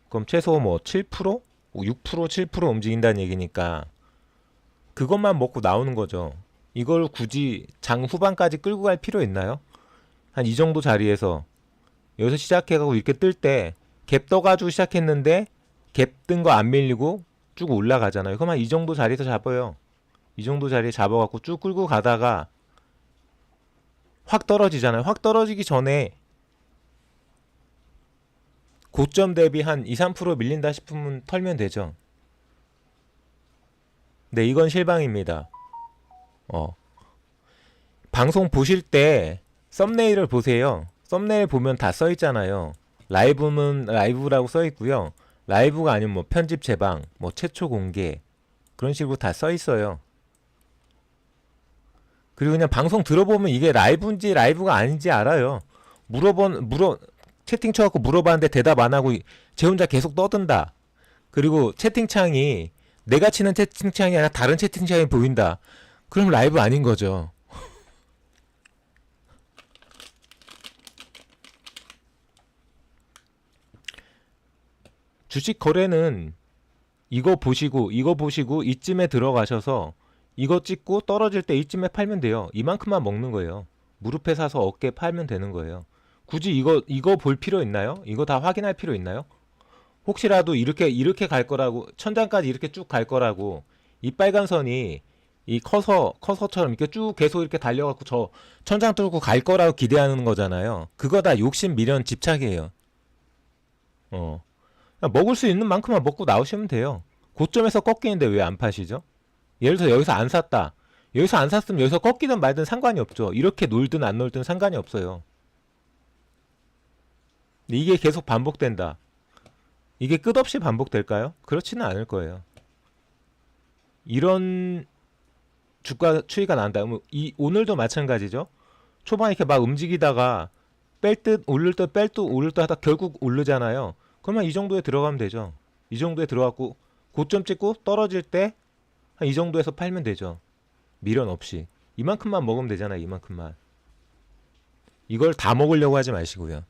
Speaker 1: 그럼 최소 뭐 7%? 6%, 7% 움직인다는 얘기니까 그것만 먹고 나오는 거죠. 이걸 굳이 장 후반까지 끌고 갈 필요 있나요? 한 이 정도 자리에서 여기서 시작해가지고 이렇게 뜰 때 갭 떠가지고 시작했는데 갭 뜬 거 안 밀리고 쭉 올라가잖아요. 그럼 한 이 정도 자리에서 잡아요. 이 정도 자리에 잡아갖고 쭉 끌고 가다가 확 떨어지잖아요. 확 떨어지기 전에 고점 대비 한 2, 3% 밀린다 싶으면 털면 되죠. 네, 이건 실방입니다. 어. 방송 보실 때 썸네일을 보세요. 썸네일 보면 다 써 있잖아요. 라이브는 라이브라고 써 있고요. 라이브가 아니면 뭐 편집 제방, 뭐 최초 공개 그런 식으로 다 써 있어요. 그리고 그냥 방송 들어보면 이게 라이브인지 라이브가 아닌지 알아요. 채팅 쳐갖고 물어봤는데 대답 안 하고 제 혼자 계속 떠든다. 그리고 채팅창이 내가 치는 채팅창이 아니라 다른 채팅창이 보인다. 그럼 라이브 아닌 거죠. 주식 거래는 이거 보시고 이쯤에 들어가셔서 이거 찍고 떨어질 때 이쯤에 팔면 돼요. 이만큼만 먹는 거예요. 무릎에 사서 어깨 팔면 되는 거예요. 굳이 이거 볼 필요 있나요? 이거 다 확인할 필요 있나요? 혹시라도 이렇게 갈 거라고 천장까지 이렇게 쭉 갈 거라고 이 빨간 선이 이 커서처럼 이렇게 쭉 계속 이렇게 달려갖고 저 천장 뚫고 갈 거라고 기대하는 거잖아요. 그거 다 욕심 미련 집착이에요. 어. 먹을 수 있는 만큼만 먹고 나오시면 돼요. 고점에서 꺾이는데 왜 안 파시죠? 예를 들어서 여기서 안 샀다. 여기서 안 샀으면 여기서 꺾이든 말든 상관이 없죠. 이렇게 놀든 안 놀든 상관이 없어요. 근데 이게 계속 반복된다. 이게 끝없이 반복될까요? 그렇지는 않을 거예요. 이런 주가 추이가 난다. 오늘도 마찬가지죠. 초반에 이렇게 막 움직이다가 뺄 듯 오를 듯 뺄 듯 오를 듯 하다 결국 오르잖아요. 그러면 이 정도에 들어가면 되죠. 이 정도에 들어갔고 고점 찍고 떨어질 때 한 이 정도에서 팔면 되죠. 미련 없이. 이만큼만 먹으면 되잖아요. 이만큼만. 이걸 다 먹으려고 하지 마시고요.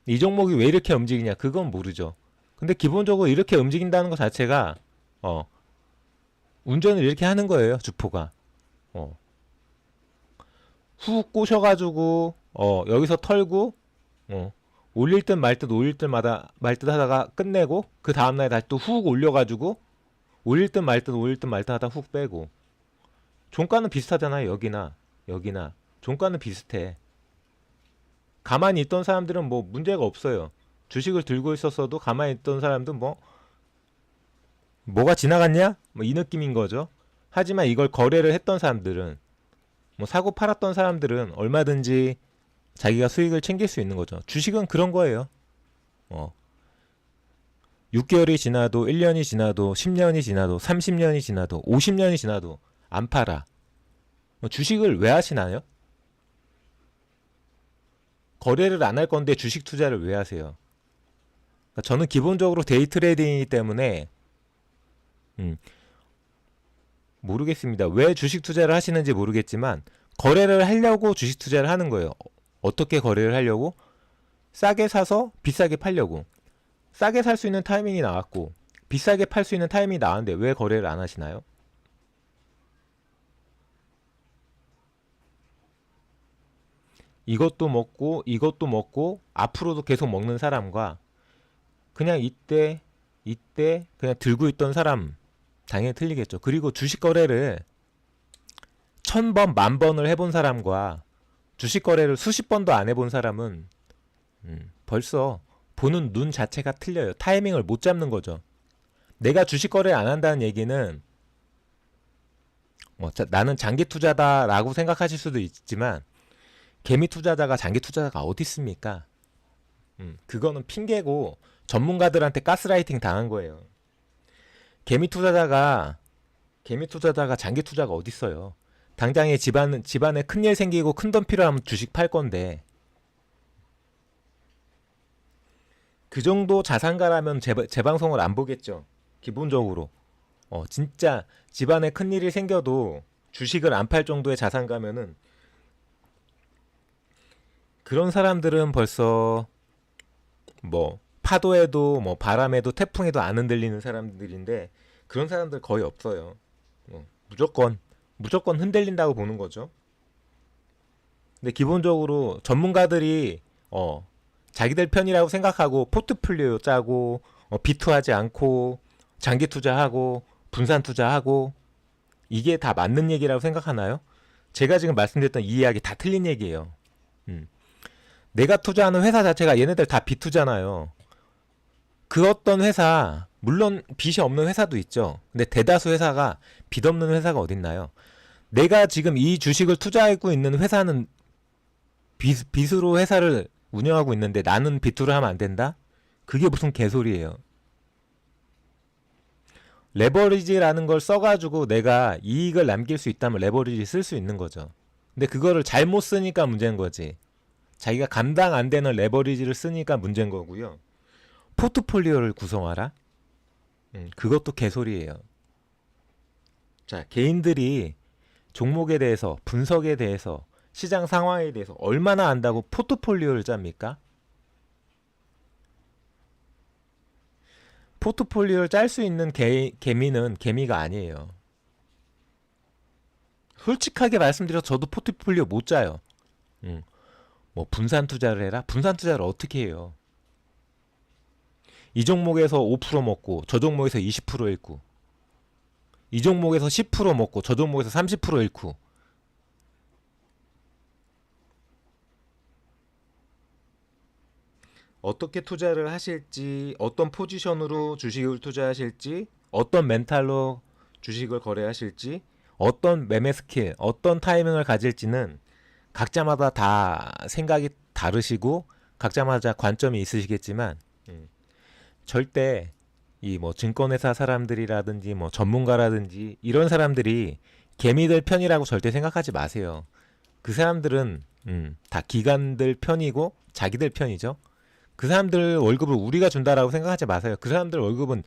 Speaker 1: 이 종목이 왜 이렇게 움직이냐 그건 모르죠. 근데 기본적으로 이렇게 움직인다는 것 자체가 운전을 이렇게 하는 거예요. 주포가 훅 꼬셔가지고 여기서 털고 올릴 듯 말 듯 올릴 듯 말 듯 하다가 끝내고 그 다음날에 다시 또 훅 올려가지고 올릴 듯 말 듯 올릴 듯 말 듯 하다 훅 빼고. 종가는 비슷하잖아요. 여기나 종가는 비슷해. 가만히 있던 사람들은 뭐 문제가 없어요. 주식을 들고 있었어도 가만히 있던 사람도 뭐가 지나갔냐? 뭐 이 느낌인 거죠. 하지만 이걸 거래를 했던 사람들은 뭐 사고 팔았던 사람들은 얼마든지 자기가 수익을 챙길 수 있는 거죠. 주식은 그런 거예요. 6개월이 지나도 1년이 지나도 10년이 지나도 30년이 지나도 50년이 지나도 안 팔아. 주식을 왜 하시나요? 거래를 안 할 건데 주식 투자를 왜 하세요? 그러니까 저는 기본적으로 데이 트레이딩이기 때문에 모르겠습니다. 왜 주식 투자를 하시는지 모르겠지만 거래를 하려고 주식 투자를 하는 거예요. 어떻게 거래를 하려고? 싸게 사서 비싸게 팔려고. 싸게 살 수 있는 타이밍이 나왔고 비싸게 팔 수 있는 타이밍이 나왔는데 왜 거래를 안 하시나요? 이것도 먹고 앞으로도 계속 먹는 사람과 그냥 이때 그냥 들고 있던 사람 당연히 틀리겠죠. 그리고 주식 거래를 1000번, 10,000번을 해본 사람과 주식 거래를 수십 번도 안 해본 사람은 벌써 보는 눈 자체가 틀려요. 타이밍을 못 잡는 거죠. 내가 주식 거래를 안 한다는 얘기는 나는 장기 투자다라고 생각하실 수도 있지만 개미 투자자가 장기 투자자가 어디 있습니까? 그거는 핑계고 전문가들한테 가스라이팅 당한 거예요. 개미 투자자가 장기 투자가 어디 있어요? 당장에 집안에 큰일 생기고 큰돈 필요하면 주식 팔 건데 그 정도 자산가라면 제 방송을 안 보겠죠. 기본적으로 진짜 집안에 큰일이 생겨도 주식을 안 팔 정도의 자산가면은 그런 사람들은 벌써 파도에도 바람에도 태풍에도 안 흔들리는 사람들인데 그런 사람들 거의 없어요. 무조건 흔들린다고 보는 거죠. 근데 기본적으로 전문가들이 자기들 편이라고 생각하고 포트폴리오 짜고 비투하지 않고 장기 투자하고 분산 투자하고 이게 다 맞는 얘기라고 생각하나요? 제가 지금 말씀드렸던 이 이야기 다 틀린 얘기예요. 내가 투자하는 회사 자체가 얘네들 다 비투잖아요. 그 어떤 회사, 물론 빚이 없는 회사도 있죠. 근데 대다수 회사가 빚 없는 회사가 어딨나요? 내가 지금 이 주식을 투자하고 있는 회사는 빚으로 회사를 운영하고 있는데 나는 비투를 하면 안 된다? 그게 무슨 개소리예요. 레버리지라는 걸 써가지고 내가 이익을 남길 수 있다면 레버리지 쓸 수 있는 거죠. 근데 그거를 잘못 쓰니까 문제인 거지. 자기가 감당 안 되는 레버리지를 쓰니까 문제인 거고요. 포트폴리오를 구성하라? 그것도 개소리예요. 자, 개인들이 종목에 대해서, 분석에 대해서, 시장 상황에 대해서 얼마나 안다고 포트폴리오를 짭니까? 포트폴리오를 짤 수 있는 개미는 개미가 아니에요. 솔직하게 말씀드려서 저도 포트폴리오 못 짜요. 분산 투자를 해라? 분산 투자를 어떻게 해요? 이 종목에서 5% 먹고 저 종목에서 20% 잃고 이 종목에서 10% 먹고 저 종목에서 30% 잃고 어떻게 투자를 하실지, 어떤 포지션으로 주식을 투자하실지, 어떤 멘탈로 주식을 거래하실지, 어떤 매매 스킬, 어떤 타이밍을 가질지는 각자마다 다 생각이 다르시고 각자마다 관점이 있으시겠지만 절대 이 증권회사 사람들이라든지 전문가라든지 이런 사람들이 개미들 편이라고 절대 생각하지 마세요. 그 사람들은 다 기관들 편이고 자기들 편이죠. 그 사람들 월급을 우리가 준다라고 생각하지 마세요. 그 사람들 월급은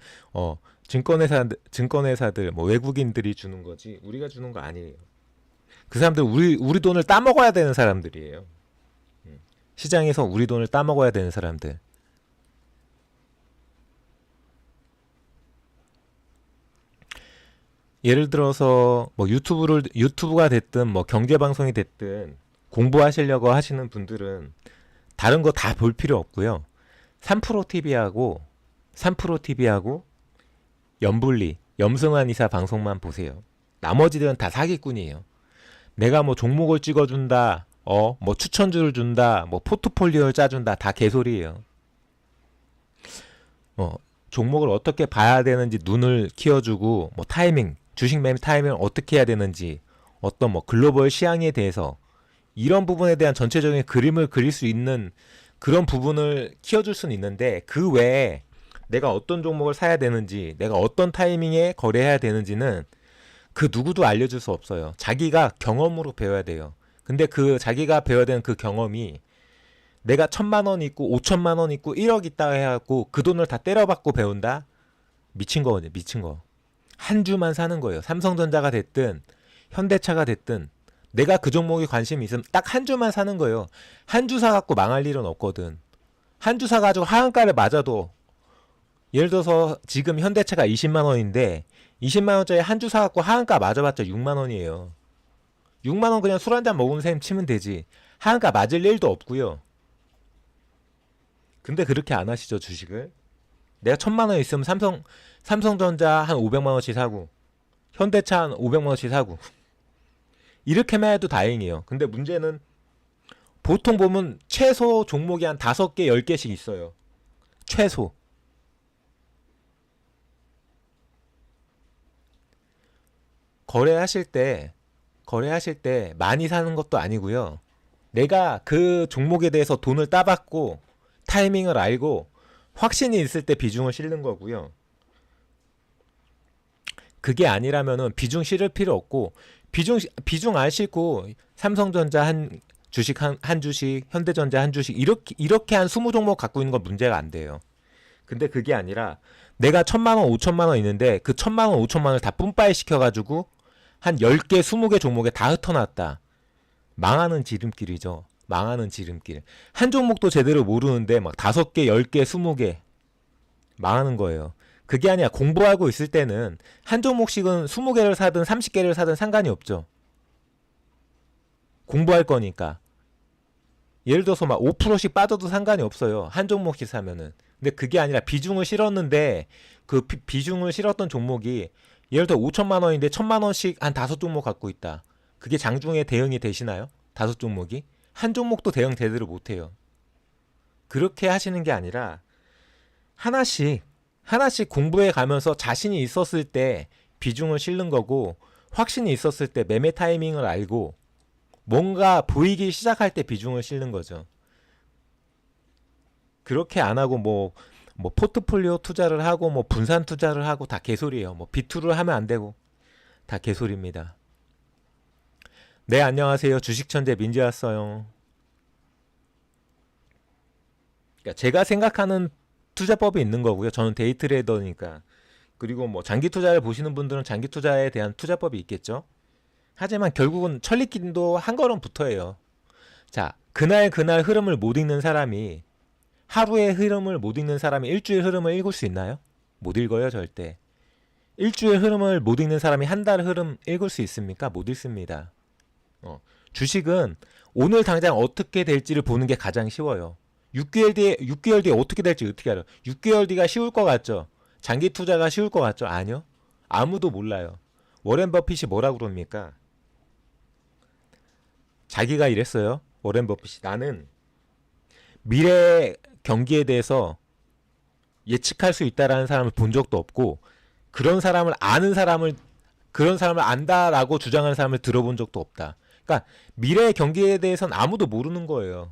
Speaker 1: 증권회사들 뭐 외국인들이 주는 거지 우리가 주는 거 아니에요. 그 사람들 우리 돈을 따먹어야 되는 사람들이에요. 시장에서 우리 돈을 따먹어야 되는 사람들. 예를 들어서 뭐 유튜브가 됐든 뭐 경제 방송이 됐든 공부하시려고 하시는 분들은 다른 거 다 볼 필요 없고요. 3프로 TV하고 염불리, 염승환 이사 방송만 보세요. 나머지들은 다 사기꾼이에요. 내가 뭐 종목을 찍어준다, 뭐 추천주를 준다, 뭐 포트폴리오를 짜준다, 다 개소리예요. 종목을 어떻게 봐야 되는지 눈을 키워주고, 뭐 주식 매매 타이밍을 어떻게 해야 되는지, 어떤 뭐 글로벌 시향에 대해서 이런 부분에 대한 전체적인 그림을 그릴 수 있는 그런 부분을 키워줄 수는 있는데 그 외에 내가 어떤 종목을 사야 되는지, 내가 어떤 타이밍에 거래해야 되는지는 그 누구도 알려줄 수 없어요. 자기가 경험으로 배워야 돼요. 근데 그 자기가 배워야 되는 그 경험이 내가 1,000만 원 있고 5천만 원 있고 1억 있다 해갖고 그 돈을 다 때려받고 배운다? 미친 거거든요. 미친 거. 한 주만 사는 거예요. 삼성전자가 됐든 현대차가 됐든 내가 그 종목에 관심이 있으면 딱 한 주만 사는 거예요. 한 주 사갖고 망할 일은 없거든. 한 주 사가지고 하한가를 맞아도 예를 들어서 지금 현대차가 20만 원인데 20만 원짜리 한 주 사갖고 하한가 맞아봤자 6만 원이에요. 6만 원 그냥 술 한잔 먹은 셈 치면 되지. 하한가 맞을 일도 없고요. 근데 그렇게 안 하시죠, 주식을. 내가 1,000만 원 있으면 삼성전자 한 500만 원씩 사고 현대차 한 500만 원씩 사고 이렇게만 해도 다행이에요. 근데 문제는 보통 보면 최소 종목이 한 5개, 10개씩 있어요. 최소. 거래하실 때 많이 사는 것도 아니고요. 내가 그 종목에 대해서 돈을 따받고 타이밍을 알고 확신이 있을 때 비중을 실는 거고요. 그게 아니라면은 비중 실을 필요 없고 비중 안 실고 삼성전자 한 주식 한 주식, 현대전자 한 주식 이렇게 한 20종목 갖고 있는 건 문제가 안 돼요. 근데 그게 아니라 내가 1,000만 원, 5천만 원 있는데 그 1,000만 원, 5천만 원을 다 뿜빠이 시켜가지고 한 10개, 20개 종목에 다 흩어놨다. 망하는 지름길이죠. 망하는 지름길. 한 종목도 제대로 모르는데 막 5개, 10개, 20개 망하는 거예요. 그게 아니라 공부하고 있을 때는 한 종목씩은 20개를 사든 30개를 사든 상관이 없죠. 공부할 거니까. 예를 들어서 막 5%씩 빠져도 상관이 없어요. 한 종목씩 사면은. 근데 그게 아니라 비중을 실었는데 그 비중을 실었던 종목이 예를 들어 5천만 원인데 1,000만 원씩 한 5종목 갖고 있다. 그게 장중에 대응이 되시나요? 5종목이? 한 종목도 대응 제대로 못해요. 그렇게 하시는 게 아니라 하나씩 공부해 가면서 자신이 있었을 때 비중을 실는 거고 확신이 있었을 때 매매 타이밍을 알고 뭔가 보이기 시작할 때 비중을 실는 거죠. 그렇게 안 하고 뭐 포트폴리오 투자를 하고 뭐 분산 투자를 하고 다 개소리예요. 뭐 비투를 하면 안 되고 다 개소리입니다. 네, 안녕하세요. 주식천재 민지 왔어요. 그러니까 제가 생각하는 투자법이 있는 거고요. 저는 데이트레이더니까. 그리고 뭐 장기 투자를 보시는 분들은 장기 투자에 대한 투자법이 있겠죠. 하지만 결국은 천리길도 한 걸음 붙어요. 자, 그날 흐름을 못 읽는 사람이 하루의 흐름을 못 읽는 사람이 일주일 흐름을 읽을 수 있나요? 못 읽어요, 절대. 일주일 흐름을 못 읽는 사람이 한 달 흐름 읽을 수 있습니까? 못 읽습니다. 주식은 오늘 당장 어떻게 될지를 보는 게 가장 쉬워요. 6개월 뒤에 어떻게 될지 어떻게 알아요? 6개월 뒤가 쉬울 것 같죠? 장기 투자가 쉬울 것 같죠? 아니요. 아무도 몰라요. 워렌 버핏이 뭐라고 그럽니까? 자기가 이랬어요. 워렌 버핏이. 나는 미래 경기에 대해서 예측할 수 있다라는 사람을 본 적도 없고 그런 사람을 안다라고 주장하는 사람을 들어본 적도 없다. 그러니까 미래 경기에 대해서는 아무도 모르는 거예요.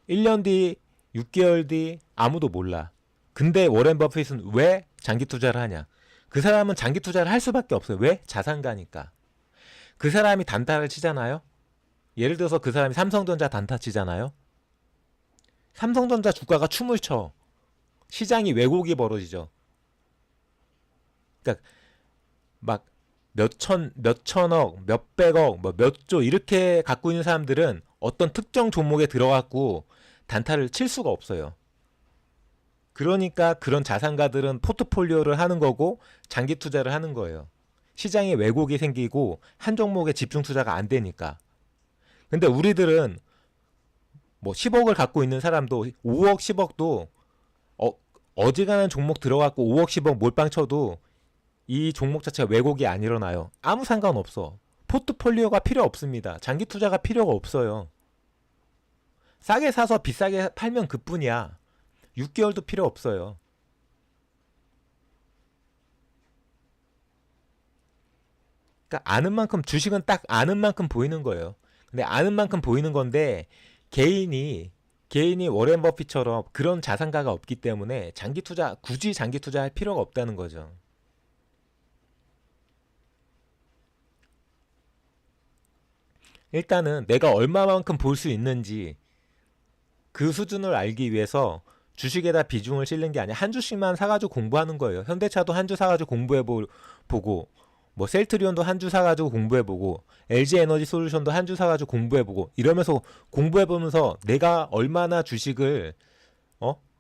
Speaker 1: 1년 뒤, 6개월 뒤 아무도 몰라. 근데 워렌 버핏은 왜 장기 투자를 하냐? 그 사람은 장기 투자를 할 수밖에 없어요. 왜? 자산가니까. 그 사람이 단타를 치잖아요. 예를 들어서 그 사람이 삼성전자 단타 치잖아요. 삼성전자 주가가 춤을 춰. 시장이 왜곡이 벌어지죠. 그러니까 막 몇천억, 몇백억, 뭐 몇 조 이렇게 갖고 있는 사람들은 어떤 특정 종목에 들어갖고 단타를 칠 수가 없어요. 그러니까 그런 자산가들은 포트폴리오를 하는 거고 장기 투자를 하는 거예요. 시장에 왜곡이 생기고 한 종목에 집중 투자가 안 되니까. 근데 우리들은 뭐 10억을 갖고 있는 사람도 5억, 10억도 어지간한 종목 들어갖고 5억, 10억 몰빵 쳐도 이 종목 자체가 왜곡이 안 일어나요. 아무 상관없어. 포트폴리오가 필요 없습니다. 장기 투자가 필요가 없어요. 싸게 사서 비싸게 팔면 그뿐이야. 6개월도 필요 없어요. 그러니까 아는 만큼 주식은 딱 아는 만큼 보이는 거예요. 근데 아는 만큼 보이는 건데 개인이 워렌 버핏처럼 그런 자산가가 없기 때문에 굳이 장기 투자할 필요가 없다는 거죠. 일단은 내가 얼마만큼 볼 수 있는지 그 수준을 알기 위해서 주식에다 비중을 실는 게 아니라 한 주씩만 사가지고 공부하는 거예요. 현대차도 한 주 사가지고 보고 뭐 셀트리온도 한 주 사가지고 공부해보고 LG에너지 솔루션도 한 주 사가지고 공부해보고 이러면서 공부해보면서 내가 얼마나 주식을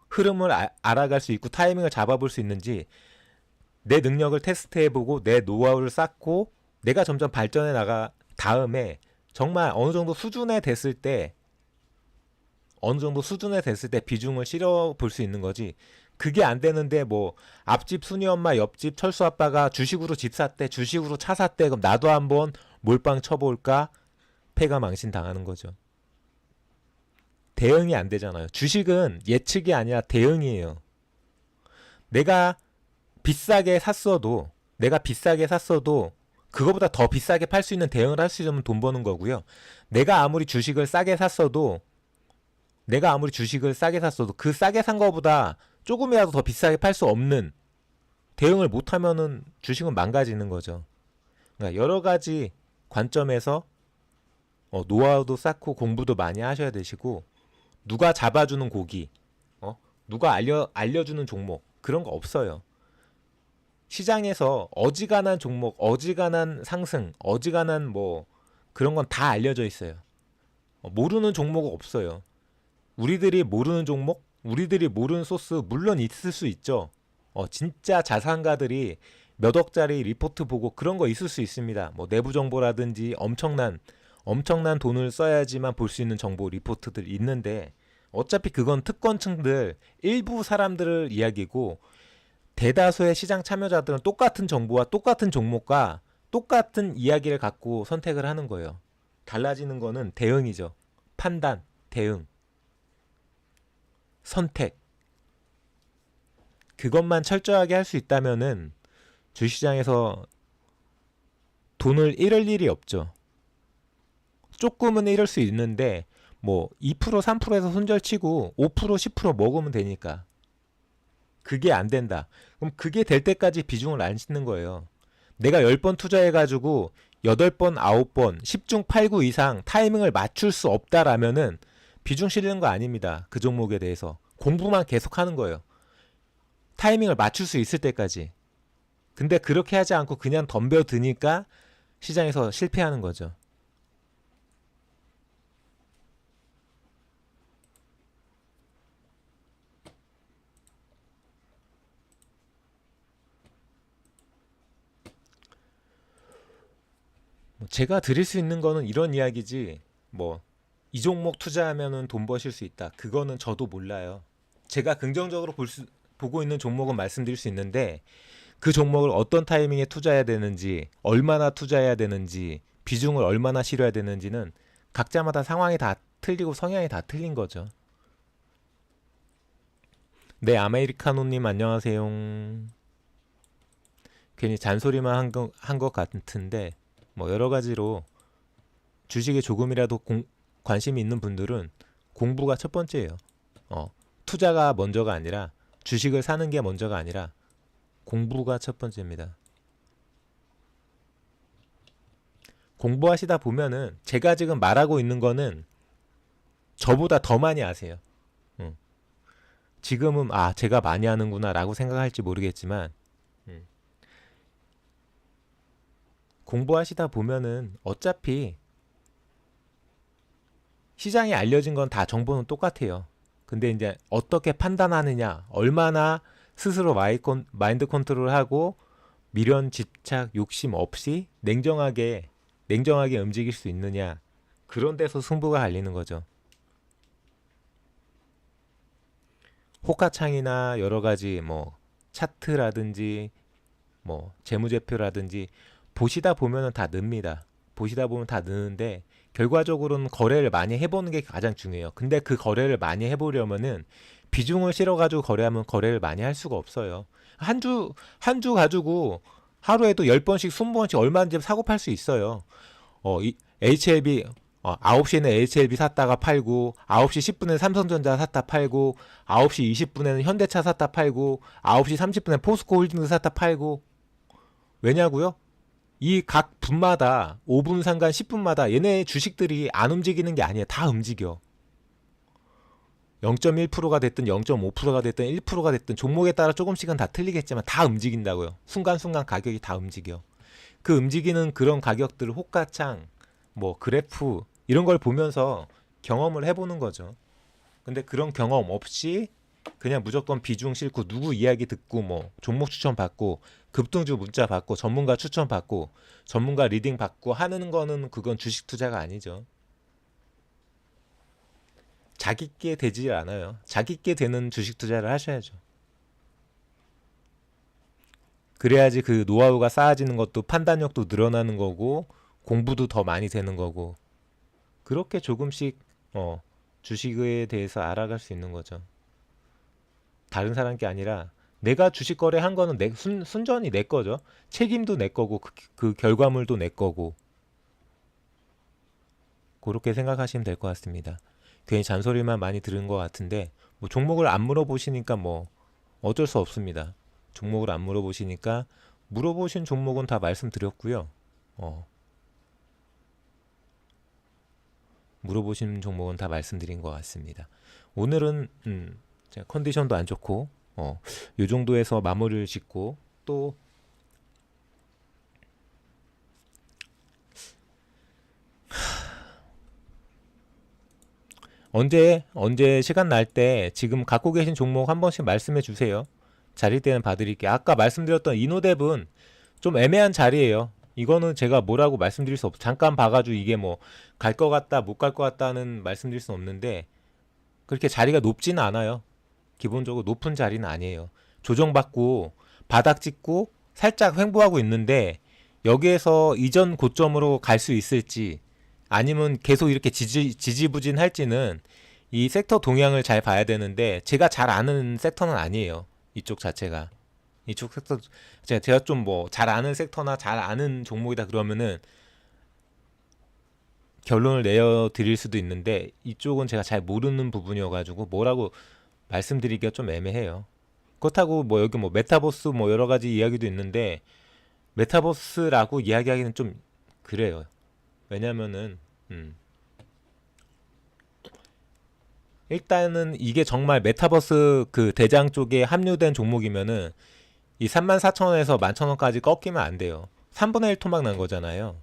Speaker 1: 흐름을 알아갈 수 있고 타이밍을 잡아볼 수 있는지 내 능력을 테스트해보고 내 노하우를 쌓고 내가 점점 발전해 나가 다음에 정말 어느 정도 수준에 됐을 때 비중을 실어 볼 수 있는 거지. 그게 안 되는데 뭐 앞집 순이 엄마 옆집 철수 아빠가 주식으로 집 샀대 주식으로 차 샀대 그럼 나도 한번 몰빵 쳐볼까 패가 망신 당하는 거죠. 대응이 안 되잖아요. 주식은 예측이 아니라 대응이에요. 내가 비싸게 샀어도 그거보다 더 비싸게 팔 수 있는 대응을 할 수 있으면 돈 버는 거고요. 내가 아무리 주식을 싸게 샀어도 그 싸게 산 거보다 조금이라도 더 비싸게 팔 수 없는 대응을 못하면은 주식은 망가지는 거죠. 그러니까 여러 가지 관점에서 노하우도 쌓고 공부도 많이 하셔야 되시고 누가 잡아주는 고기, 누가 알려주는 종목 그런 거 없어요. 시장에서 어지간한 종목, 어지간한 상승, 어지간한 뭐 그런 건 다 알려져 있어요. 모르는 종목은 없어요. 우리들이 모르는 종목, 우리들이 모르는 소스 물론 있을 수 있죠. 진짜 자산가들이 몇 억짜리 리포트 보고 그런 거 있을 수 있습니다. 뭐 내부 정보라든지 엄청난 돈을 써야지만 볼 수 있는 정보 리포트들 있는데 어차피 그건 특권층들 일부 사람들을 이야기고 대다수의 시장 참여자들은 똑같은 정보와 똑같은 종목과 똑같은 이야기를 갖고 선택을 하는 거예요. 달라지는 거는 대응이죠. 판단, 대응, 선택. 그것만 철저하게 할 수 있다면은 주식시장에서 돈을 잃을 일이 없죠. 조금은 잃을 수 있는데 뭐 2% 3%에서 손절치고 5% 10% 먹으면 되니까. 그게 안 된다. 그럼 그게 될 때까지 비중을 안 싣는 거예요. 내가 10번 투자해가지고 8번, 9번, 10중 8구 이상 타이밍을 맞출 수 없다라면은 비중 실는 거 아닙니다. 그 종목에 대해서. 공부만 계속 하는 거예요. 타이밍을 맞출 수 있을 때까지. 근데 그렇게 하지 않고 그냥 덤벼드니까 시장에서 실패하는 거죠. 제가 드릴 수 있는 거는 이런 이야기지 뭐 이 종목 투자하면은 돈 버실 수 있다. 그거는 저도 몰라요. 제가 긍정적으로 보고 있는 종목은 말씀드릴 수 있는데 그 종목을 어떤 타이밍에 투자해야 되는지 얼마나 투자해야 되는지 비중을 얼마나 실어야 되는지는 각자마다 상황이 다 틀리고 성향이 다 틀린 거죠. 네, 아메리카노님 안녕하세요. 괜히 잔소리만 한 것 같은데 뭐 여러 가지로 주식에 조금이라도 관심이 있는 분들은 공부가 첫 번째예요. 투자가 먼저가 아니라 주식을 사는 게 먼저가 아니라 공부가 첫 번째입니다. 공부하시다 보면은 제가 지금 말하고 있는 거는 저보다 더 많이 아세요. 응. 지금은 제가 많이 하는구나 라고 생각할지 모르겠지만 공부하시다 보면은 어차피 시장에 알려진 건 다 정보는 똑같아요. 근데 이제 어떻게 판단하느냐, 얼마나 스스로 마인드 컨트롤하고 미련, 집착, 욕심 없이 냉정하게 움직일 수 있느냐, 그런 데서 승부가 갈리는 거죠. 호가창이나 여러 가지 뭐 차트라든지 뭐 재무제표라든지 보시다 보면은 다 늡니다. 보시다 보면 다 느는데 결과적으로는 거래를 많이 해보는 게 가장 중요해요. 근데 그 거래를 많이 해보려면은 비중을 실어가지고 거래하면 거래를 많이 할 수가 없어요. 한 주 가지고 하루에도 10번씩, 20번씩 얼마든지 사고 팔 수 있어요. HLB, 9시에는 HLB 샀다가 팔고, 9시 10분에 삼성전자 샀다 팔고, 9시 20분에는 현대차 샀다 팔고, 9시 30분에 포스코 홀딩스 샀다 팔고. 왜냐고요? 이 각 분마다 5분 상간 10분마다 얘네 주식들이 안 움직이는 게 아니에요. 다 움직여. 0.1%가 됐든 0.5%가 됐든 1%가 됐든 종목에 따라 조금씩은 다 틀리겠지만 다 움직인다고요. 순간순간 가격이 다 움직여. 그 움직이는 그런 가격들을 호가창, 뭐 그래프 이런 걸 보면서 경험을 해보는 거죠. 근데 그런 경험 없이 그냥 무조건 비중 싣고 누구 이야기 듣고 뭐 종목 추천 받고 급등주 문자 받고 전문가 추천 받고 전문가 리딩 받고 하는 거는 그건 주식 투자가 아니죠. 자기께 되지 않아요. 자기께 되는 주식 투자를 하셔야죠. 그래야지 그 노하우가 쌓아지는 것도 판단력도 늘어나는 거고 공부도 더 많이 되는 거고 그렇게 조금씩 주식에 대해서 알아갈 수 있는 거죠. 다른 사람 게 아니라 내가 주식 거래한 거는 순전히 내 거죠. 책임도 내 거고 그 결과물도 내 거고 그렇게 생각하시면 될 것 같습니다. 괜히 잔소리만 많이 들은 것 같은데 뭐 종목을 안 물어보시니까 뭐 어쩔 수 없습니다. 종목을 안 물어보시니까 물어보신 종목은 다 말씀드렸고요. 물어보신 종목은 다 말씀드린 것 같습니다. 오늘은 제가 컨디션도 안 좋고 요 정도에서 마무리를 짓고 또 언제 시간 날 때 지금 갖고 계신 종목 한 번씩 말씀해 주세요. 자리 때는 봐드릴게요. 아까 말씀드렸던 이노뎁은 좀 애매한 자리예요. 이거는 제가 뭐라고 말씀드릴 수 없어요. 잠깐 봐가지고 이게 뭐 갈 것 같다 못 갈 것 같다는 말씀드릴 수 없는데 그렇게 자리가 높지는 않아요. 기본적으로 높은 자리는 아니에요. 조정받고 바닥 찍고 살짝 횡보하고 있는데 여기에서 이전 고점으로 갈 수 있을지 아니면 계속 이렇게 지지부진할지는 이 섹터 동향을 잘 봐야 되는데 제가 잘 아는 섹터는 아니에요. 이쪽 자체가. 이쪽 섹터 제가 좀 뭐 잘 아는 섹터나 잘 아는 종목이다 그러면은 결론을 내어 드릴 수도 있는데 이쪽은 제가 잘 모르는 부분이어가지고 뭐라고 말씀드리기가 좀 애매해요. 그렇다고 뭐 여기 뭐 메타버스 뭐 여러 가지 이야기도 있는데 메타버스라고 이야기하기는 좀 그래요. 왜냐면은 일단은 이게 정말 메타버스 그 대장 쪽에 합류된 종목이면은 이 34,000원에서 11,000원까지 꺾이면 안 돼요. 3분의 1 토막 난 거잖아요.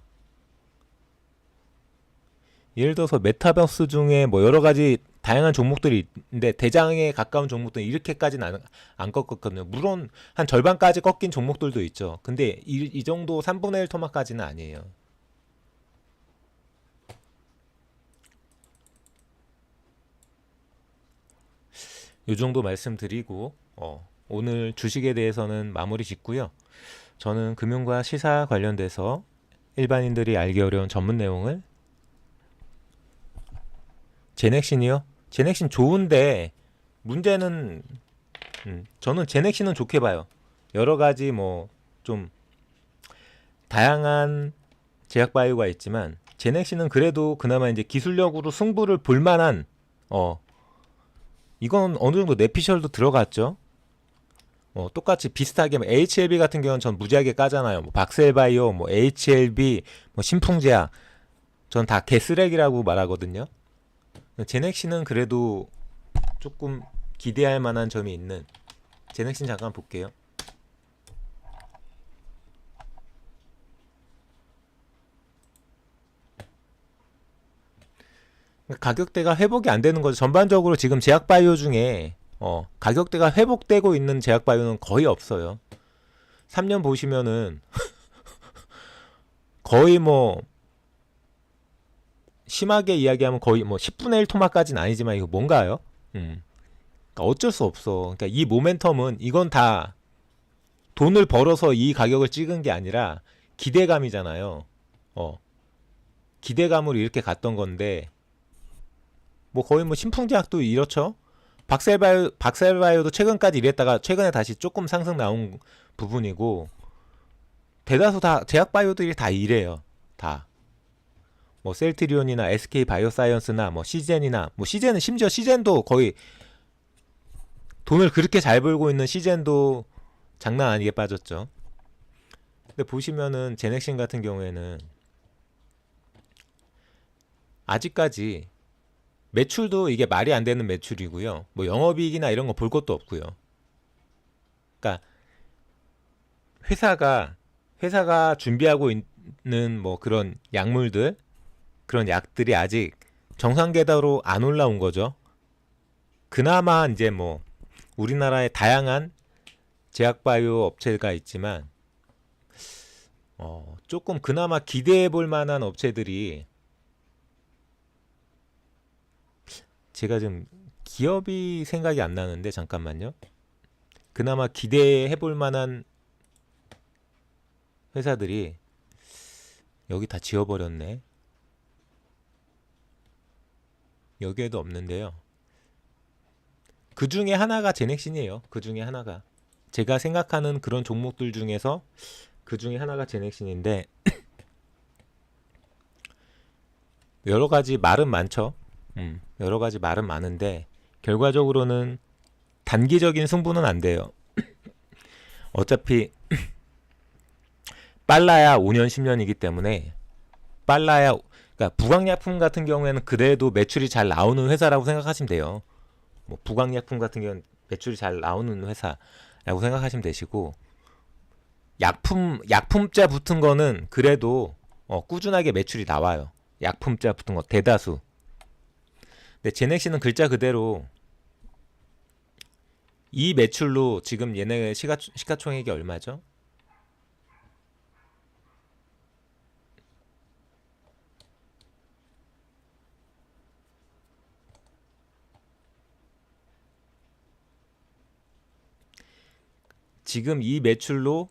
Speaker 1: 예를 들어서 메타버스 중에 뭐 여러 가지 다양한 종목들이 있는데 대장에 가까운 종목들은 이렇게까지는 안 꺾었거든요. 물론 한 절반까지 꺾인 종목들도 있죠. 근데 이 정도 3분의 1 토막까지는 아니에요. 이 정도 말씀드리고 오늘 주식에 대해서는 마무리 짓고요. 저는 금융과 시사 관련돼서 일반인들이 알기 어려운 전문 내용을 제넥신이요? 제넥신 좋은데 문제는 저는 제넥신은 좋게 봐요. 여러 가지 뭐 좀 다양한 제약 바이오가 있지만 제넥신은 그래도 그나마 이제 기술력으로 승부를 볼 만한 이건 어느 정도 내피셜도 들어갔죠. 똑같이 비슷하게 뭐 HLB 같은 경우는 전 무지하게 까잖아요. 뭐 박셀바이오, 뭐 HLB, 뭐 신풍제약, 전 다 개쓰레기라고 말하거든요. 제넥신은 그래도 조금 기대할 만한 점이 있는. 제넥신 잠깐 볼게요. 가격대가 회복이 안 되는 거죠. 전반적으로 지금 제약바이오 중에 가격대가 회복되고 있는 제약바이오는 거의 없어요. 3년 보시면은 거의 뭐 심하게 이야기하면 거의 뭐 10분의 1 토막까지는 아니지만 이거 뭔가요? 그러니까 어쩔 수 없어. 그러니까 이 모멘텀은 이건 다 돈을 벌어서 이 가격을 찍은 게 아니라 기대감이잖아요. 기대감으로 이렇게 갔던 건데 뭐 거의 뭐 신풍제약도 이렇죠. 박셀바이오도 최근까지 이랬다가 최근에 다시 조금 상승 나온 부분이고 대다수 다 제약바이오들이 다 이래요. 다. 뭐 셀트리온이나 SK 바이오사이언스나 뭐 시젠이나 뭐 시젠은 심지어 시젠도 거의 돈을 그렇게 잘 벌고 있는 시젠도 장난 아니게 빠졌죠. 근데 보시면은 제넥신 같은 경우에는 아직까지 매출도 이게 말이 안 되는 매출이고요. 뭐 영업이익이나 이런 거 볼 것도 없고요. 그러니까 회사가 준비하고 있는 뭐 그런 약물들, 그런 약들이 아직 정상 궤도로 안 올라온 거죠. 그나마 이제 뭐 우리나라에 다양한 제약바이오 업체가 있지만 조금 그나마 기대해 볼 만한 업체들이 제가 지금 기업이 생각이 안 나는데 잠깐만요. 그나마 기대해 볼 만한 회사들이 여기 다 지워버렸네. 여기에도 없는데요. 그 중에 하나가 제넥신이에요. 그 중에 하나가. 제가 생각하는 그런 종목들 중에서 그 중에 하나가 제넥신인데 여러 가지 말은 많죠. 여러 가지 말은 많은데 결과적으로는 단기적인 승부는 안 돼요. 어차피 빨라야 5년 10년이기 때문에 그러니까 부강약품 같은 경우에는 그래도 매출이 잘 나오는 회사라고 생각하시면 돼요. 뭐 부강약품 같은 경우는 매출이 잘 나오는 회사라고 생각하시면 되시고 약품자 붙은 거는 그래도 꾸준하게 매출이 나와요. 약품자 붙은 거 대다수. 근데 제넥시는 글자 그대로 이 매출로 지금 얘네 시가총액이 얼마죠? 지금 이 매출로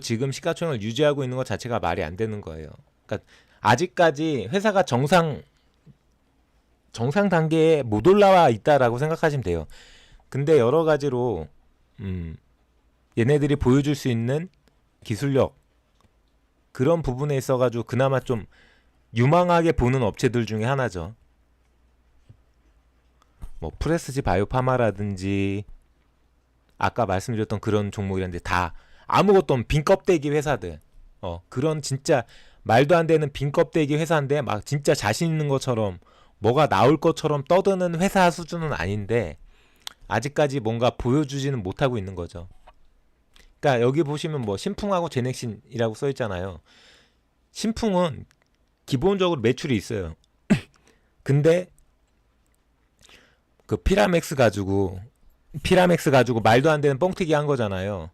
Speaker 1: 지금 시가총액을 유지하고 있는 것 자체가 말이 안 되는 거예요. 그러니까 아직까지 회사가 정상 단계에 못 올라와 있다라고 생각하시면 돼요. 근데 여러 가지로 얘네들이 보여줄 수 있는 기술력 그런 부분에 있어가지고 그나마 좀 유망하게 보는 업체들 중에 하나죠. 뭐 프레스지 바이오파마라든지 아까 말씀드렸던 그런 종목이라는데 다 아무것도 없는 빈 껍데기 회사들. 그런 진짜 말도 안 되는 빈 껍데기 회사인데 막 진짜 자신 있는 것처럼 뭐가 나올 것처럼 떠드는 회사 수준은 아닌데 아직까지 뭔가 보여주지는 못하고 있는 거죠. 그러니까 여기 보시면 뭐 신풍하고 제넥신이라고 써 있잖아요. 신풍은 기본적으로 매출이 있어요. 근데 그 피라맥스 가지고 말도 안 되는 뻥튀기 한 거잖아요.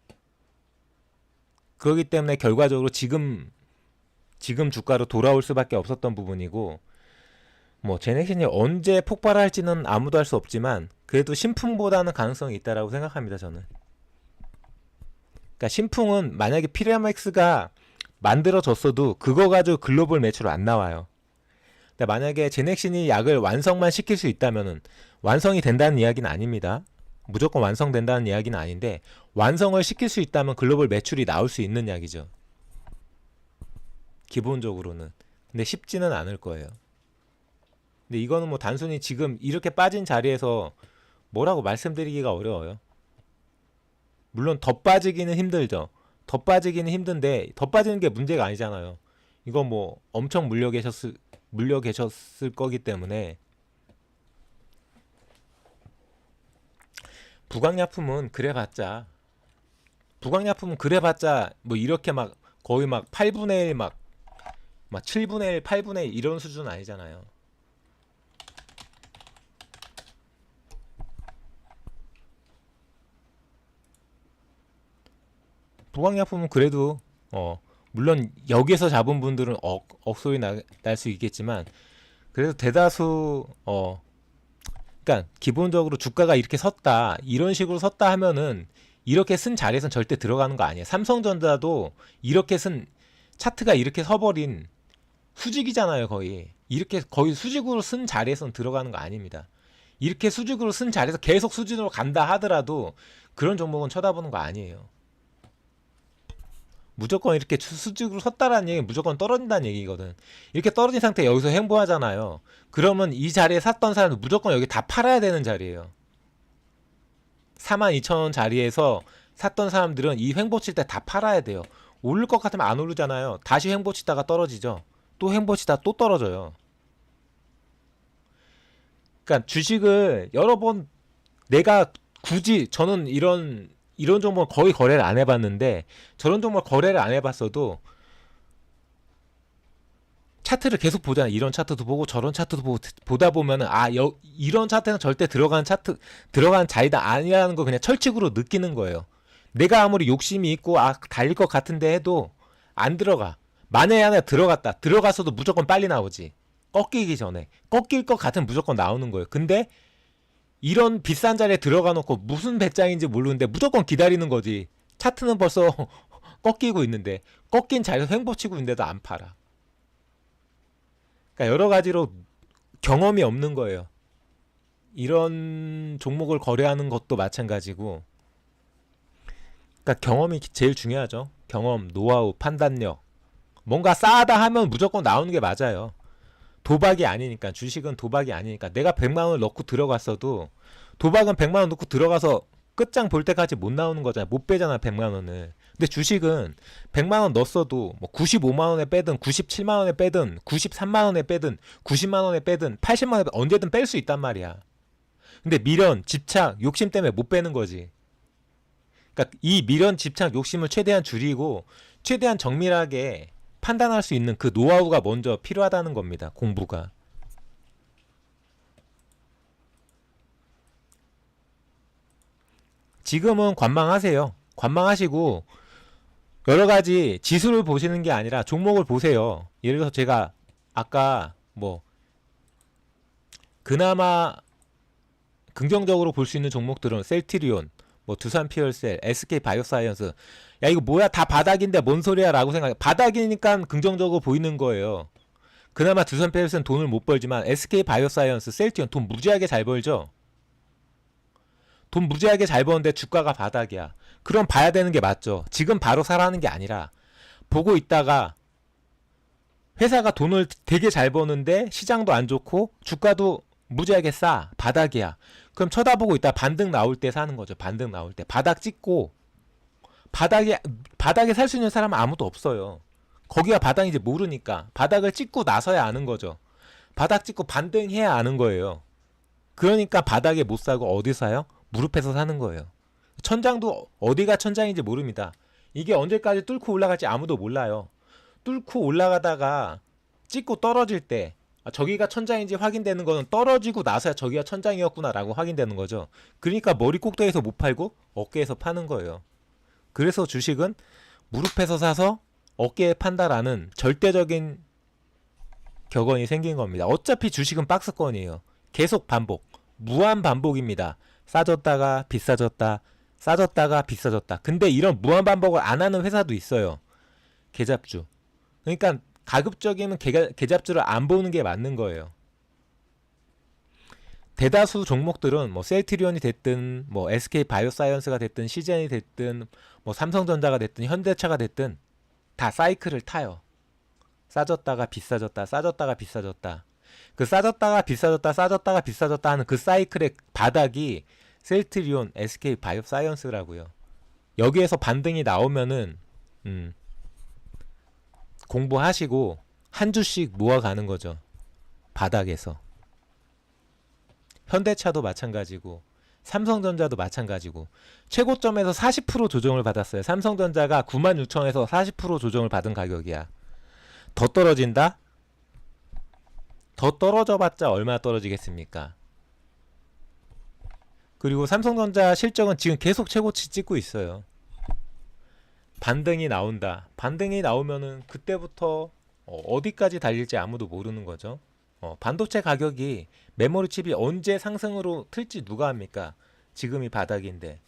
Speaker 1: 그렇기 때문에 결과적으로 지금 주가로 돌아올 수밖에 없었던 부분이고 뭐 제넥신이 언제 폭발할지는 아무도 할 수 없지만 그래도 신풍보다는 가능성이 있다라고 생각합니다. 저는. 그러니까 신풍은 만약에 피라맥스가 만들어졌어도 그거 가지고 글로벌 매출은 안 나와요. 근데 만약에 제넥신이 약을 완성만 시킬 수 있다면은 완성이 된다는 이야기는 아닙니다. 무조건 완성된다는 이야기는 아닌데 완성을 시킬 수 있다면 글로벌 매출이 나올 수 있는 약이죠. 기본적으로는. 근데 쉽지는 않을 거예요. 근데 이거는 뭐 단순히 지금 이렇게 빠진 자리에서 뭐라고 말씀드리기가 어려워요. 물론 더 빠지기는 힘들죠. 더 빠지기는 힘든데 더 빠지는 게 문제가 아니잖아요. 이거 뭐 엄청 물려 계셨을 거기 때문에 부강약품은 그래봤자 뭐 이렇게 막 거의 막 8분의 1 막 7분의 1, 8분의 1 이런 수준 아니잖아요. 부강약품은 그래도 물론 여기서 잡은 분들은 억소리 날 수 있겠지만 그래도 대다수 그러니까 기본적으로 주가가 이렇게 섰다 이런 식으로 섰다 하면은 이렇게 쓴 자리에선 절대 들어가는 거 아니에요. 삼성전자도 이렇게 쓴 차트가 이렇게 서버린 수직이잖아요. 거의 이렇게 거의 수직으로 쓴 자리에선 들어가는 거 아닙니다. 이렇게 수직으로 쓴 자리에서 계속 수직으로 간다 하더라도 그런 종목은 쳐다보는 거 아니에요. 무조건 이렇게 수직으로 섰다라는 얘기는 무조건 떨어진다는 얘기거든. 이렇게 떨어진 상태에 여기서 횡보하잖아요. 그러면 이 자리에 샀던 사람은 무조건 여기 다 팔아야 되는 자리예요. 42,000원 자리에서 샀던 사람들은 이 횡보 칠 때 다 팔아야 돼요. 오를 것 같으면 안 오르잖아요. 다시 횡보 치다가 떨어지죠. 또 횡보 치다 또 떨어져요. 그러니까 주식을 여러 번 내가 굳이 저는 이런 종목 거의 거래를 안 해봤는데 저런 종목 거래를 안 해봤어도 차트를 계속 보잖아요. 이런 차트도 보고 저런 차트도 보고 보다 보면은 이런 차트는 절대 들어간 자리다 아니라는 거 그냥 철칙으로 느끼는 거예요. 내가 아무리 욕심이 있고 달릴 것 같은데 해도 안 들어가. 만약에 하나 들어갔어도 무조건 빨리 나오지. 꺾이기 전에 꺾일 것 같으면 무조건 나오는 거예요. 근데 이런 비싼 자리에 들어가 놓고 무슨 배짱인지 모르는데 무조건 기다리는 거지. 차트는 벌써 꺾이고 있는데 꺾인 자리에서 횡보치고 있는데도 안 팔아. 그러니까 여러 가지로 경험이 없는 거예요. 이런 종목을 거래하는 것도 마찬가지고. 그러니까 경험이 제일 중요하죠. 경험, 노하우, 판단력. 뭔가 싸다 하면 무조건 나오는 게 맞아요. 도박이 아니니까. 주식은 도박이 아니니까. 내가 100만 원을 넣고 들어갔어도 도박은 100만 원 넣고 들어가서 끝장 볼 때까지 못 나오는 거잖아. 못 빼잖아 100만 원을. 근데 주식은 100만 원 넣었어도 뭐 95만 원에 빼든 97만 원에 빼든 93만 원에 빼든 90만 원에 빼든 80만 원에 빼든 언제든 뺄 수 있단 말이야. 근데 미련, 집착, 욕심 때문에 못 빼는 거지. 그러니까 이 미련, 집착, 욕심을 최대한 줄이고 최대한 정밀하게 판단할 수 있는 그 노하우가 먼저 필요하다는 겁니다. 공부가. 지금은 관망하세요. 관망하시고 여러 가지 지수를 보시는 게 아니라 종목을 보세요. 예를 들어서 제가 아까 뭐 그나마 긍정적으로 볼 수 있는 종목들은 셀트리온, 뭐 두산피얼셀, SK바이오사이언스. 야 이거 뭐야 다 바닥인데 뭔 소리야 라고 생각해. 바닥이니까 긍정적으로 보이는 거예요. 그나마 두산피얼셀은 돈을 못 벌지만 SK바이오사이언스, 셀트리온 돈 무지하게 잘 벌죠. 돈 무지하게 잘 버는데 주가가 바닥이야. 그럼 봐야 되는 게 맞죠. 지금 바로 사라는 게 아니라 보고 있다가 회사가 돈을 되게 잘 버는데 시장도 안 좋고 주가도 무지하게 싸. 바닥이야. 그럼 쳐다보고 있다 반등 나올 때 사는 거죠. 반등 나올 때. 바닥 찍고 바닥에 살 수 있는 사람은 아무도 없어요. 거기가 바닥인지 모르니까 바닥을 찍고 나서야 아는 거죠. 바닥 찍고 반등해야 아는 거예요. 그러니까 바닥에 못 사고 어디 사요? 무릎에서 사는 거예요. 천장도 어디가 천장인지 모릅니다. 이게 언제까지 뚫고 올라갈지 아무도 몰라요. 뚫고 올라가다가 찍고 떨어질 때 저기가 천장인지 확인되는 거는 떨어지고 나서야 저기가 천장이었구나 라고 확인되는 거죠. 그러니까 머리 꼭대기에서 못 팔고 어깨에서 파는 거예요. 그래서 주식은 무릎에서 사서 어깨에 판다라는 절대적인 격언이 생긴 겁니다. 어차피 주식은 박스권이에요. 계속 반복. 무한 반복입니다. 싸졌다가 비싸졌다. 싸졌다가 비싸졌다. 근데 이런 무한 반복을 안 하는 회사도 있어요. 계잡주. 그러니까 가급적이면 계잡주를 안 보는 게 맞는 거예요. 대다수 종목들은 뭐 셀트리온이 됐든 뭐 SK 바이오사이언스가 됐든 CGN이 됐든 뭐 삼성전자가 됐든 현대차가 됐든 다 사이클을 타요. 싸졌다가 비싸졌다. 싸졌다가 비싸졌다. 그 싸졌다가 비싸졌다. 싸졌다가 비싸졌다 하는 그 사이클의 바닥이 셀트리온, SK 바이오사이언스라고요. 여기에서 반등이 나오면은 공부하시고 한 주씩 모아가는 거죠. 바닥에서. 현대차도 마찬가지고 삼성전자도 마찬가지고 최고점에서 40% 조정을 받았어요. 삼성전자가 96,000에서 40% 조정을 받은 가격이야. 더 떨어진다? 더 떨어져봤자 얼마나 떨어지겠습니까? 그리고 삼성전자 실적은 지금 계속 최고치 찍고 있어요. 반등이 나온다. 반등이 나오면은 그때부터 어디까지 달릴지 아무도 모르는 거죠. 반도체 가격이 메모리 칩이 언제 상승으로 틀지 누가 합니까? 지금이 바닥인데.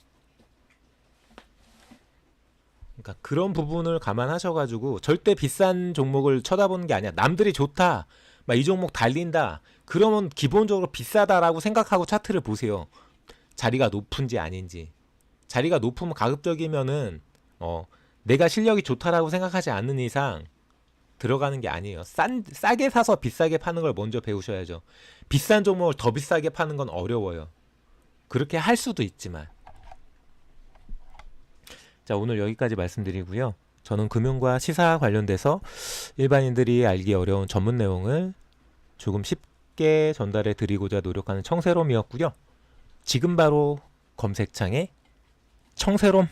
Speaker 1: 그러니까 그런 부분을 감안하셔가지고 절대 비싼 종목을 쳐다보는 게 아니야. 남들이 좋다, 막 이 종목 달린다. 그러면 기본적으로 비싸다라고 생각하고 차트를 보세요. 자리가 높은지 아닌지. 자리가 높으면 가급적이면은 내가 실력이 좋다라고 생각하지 않는 이상 들어가는 게 아니에요. 싸게 사서 비싸게 파는 걸 먼저 배우셔야죠. 비싼 종목을 더 비싸게 파는 건 어려워요. 그렇게 할 수도 있지만. 자, 오늘 여기까지 말씀드리고요. 저는 금융과 시사 관련돼서 일반인들이 알기 어려운 전문 내용을 조금 쉽게 전달해 드리고자 노력하는 청새롬이었고요. 지금 바로 검색창에 청새롬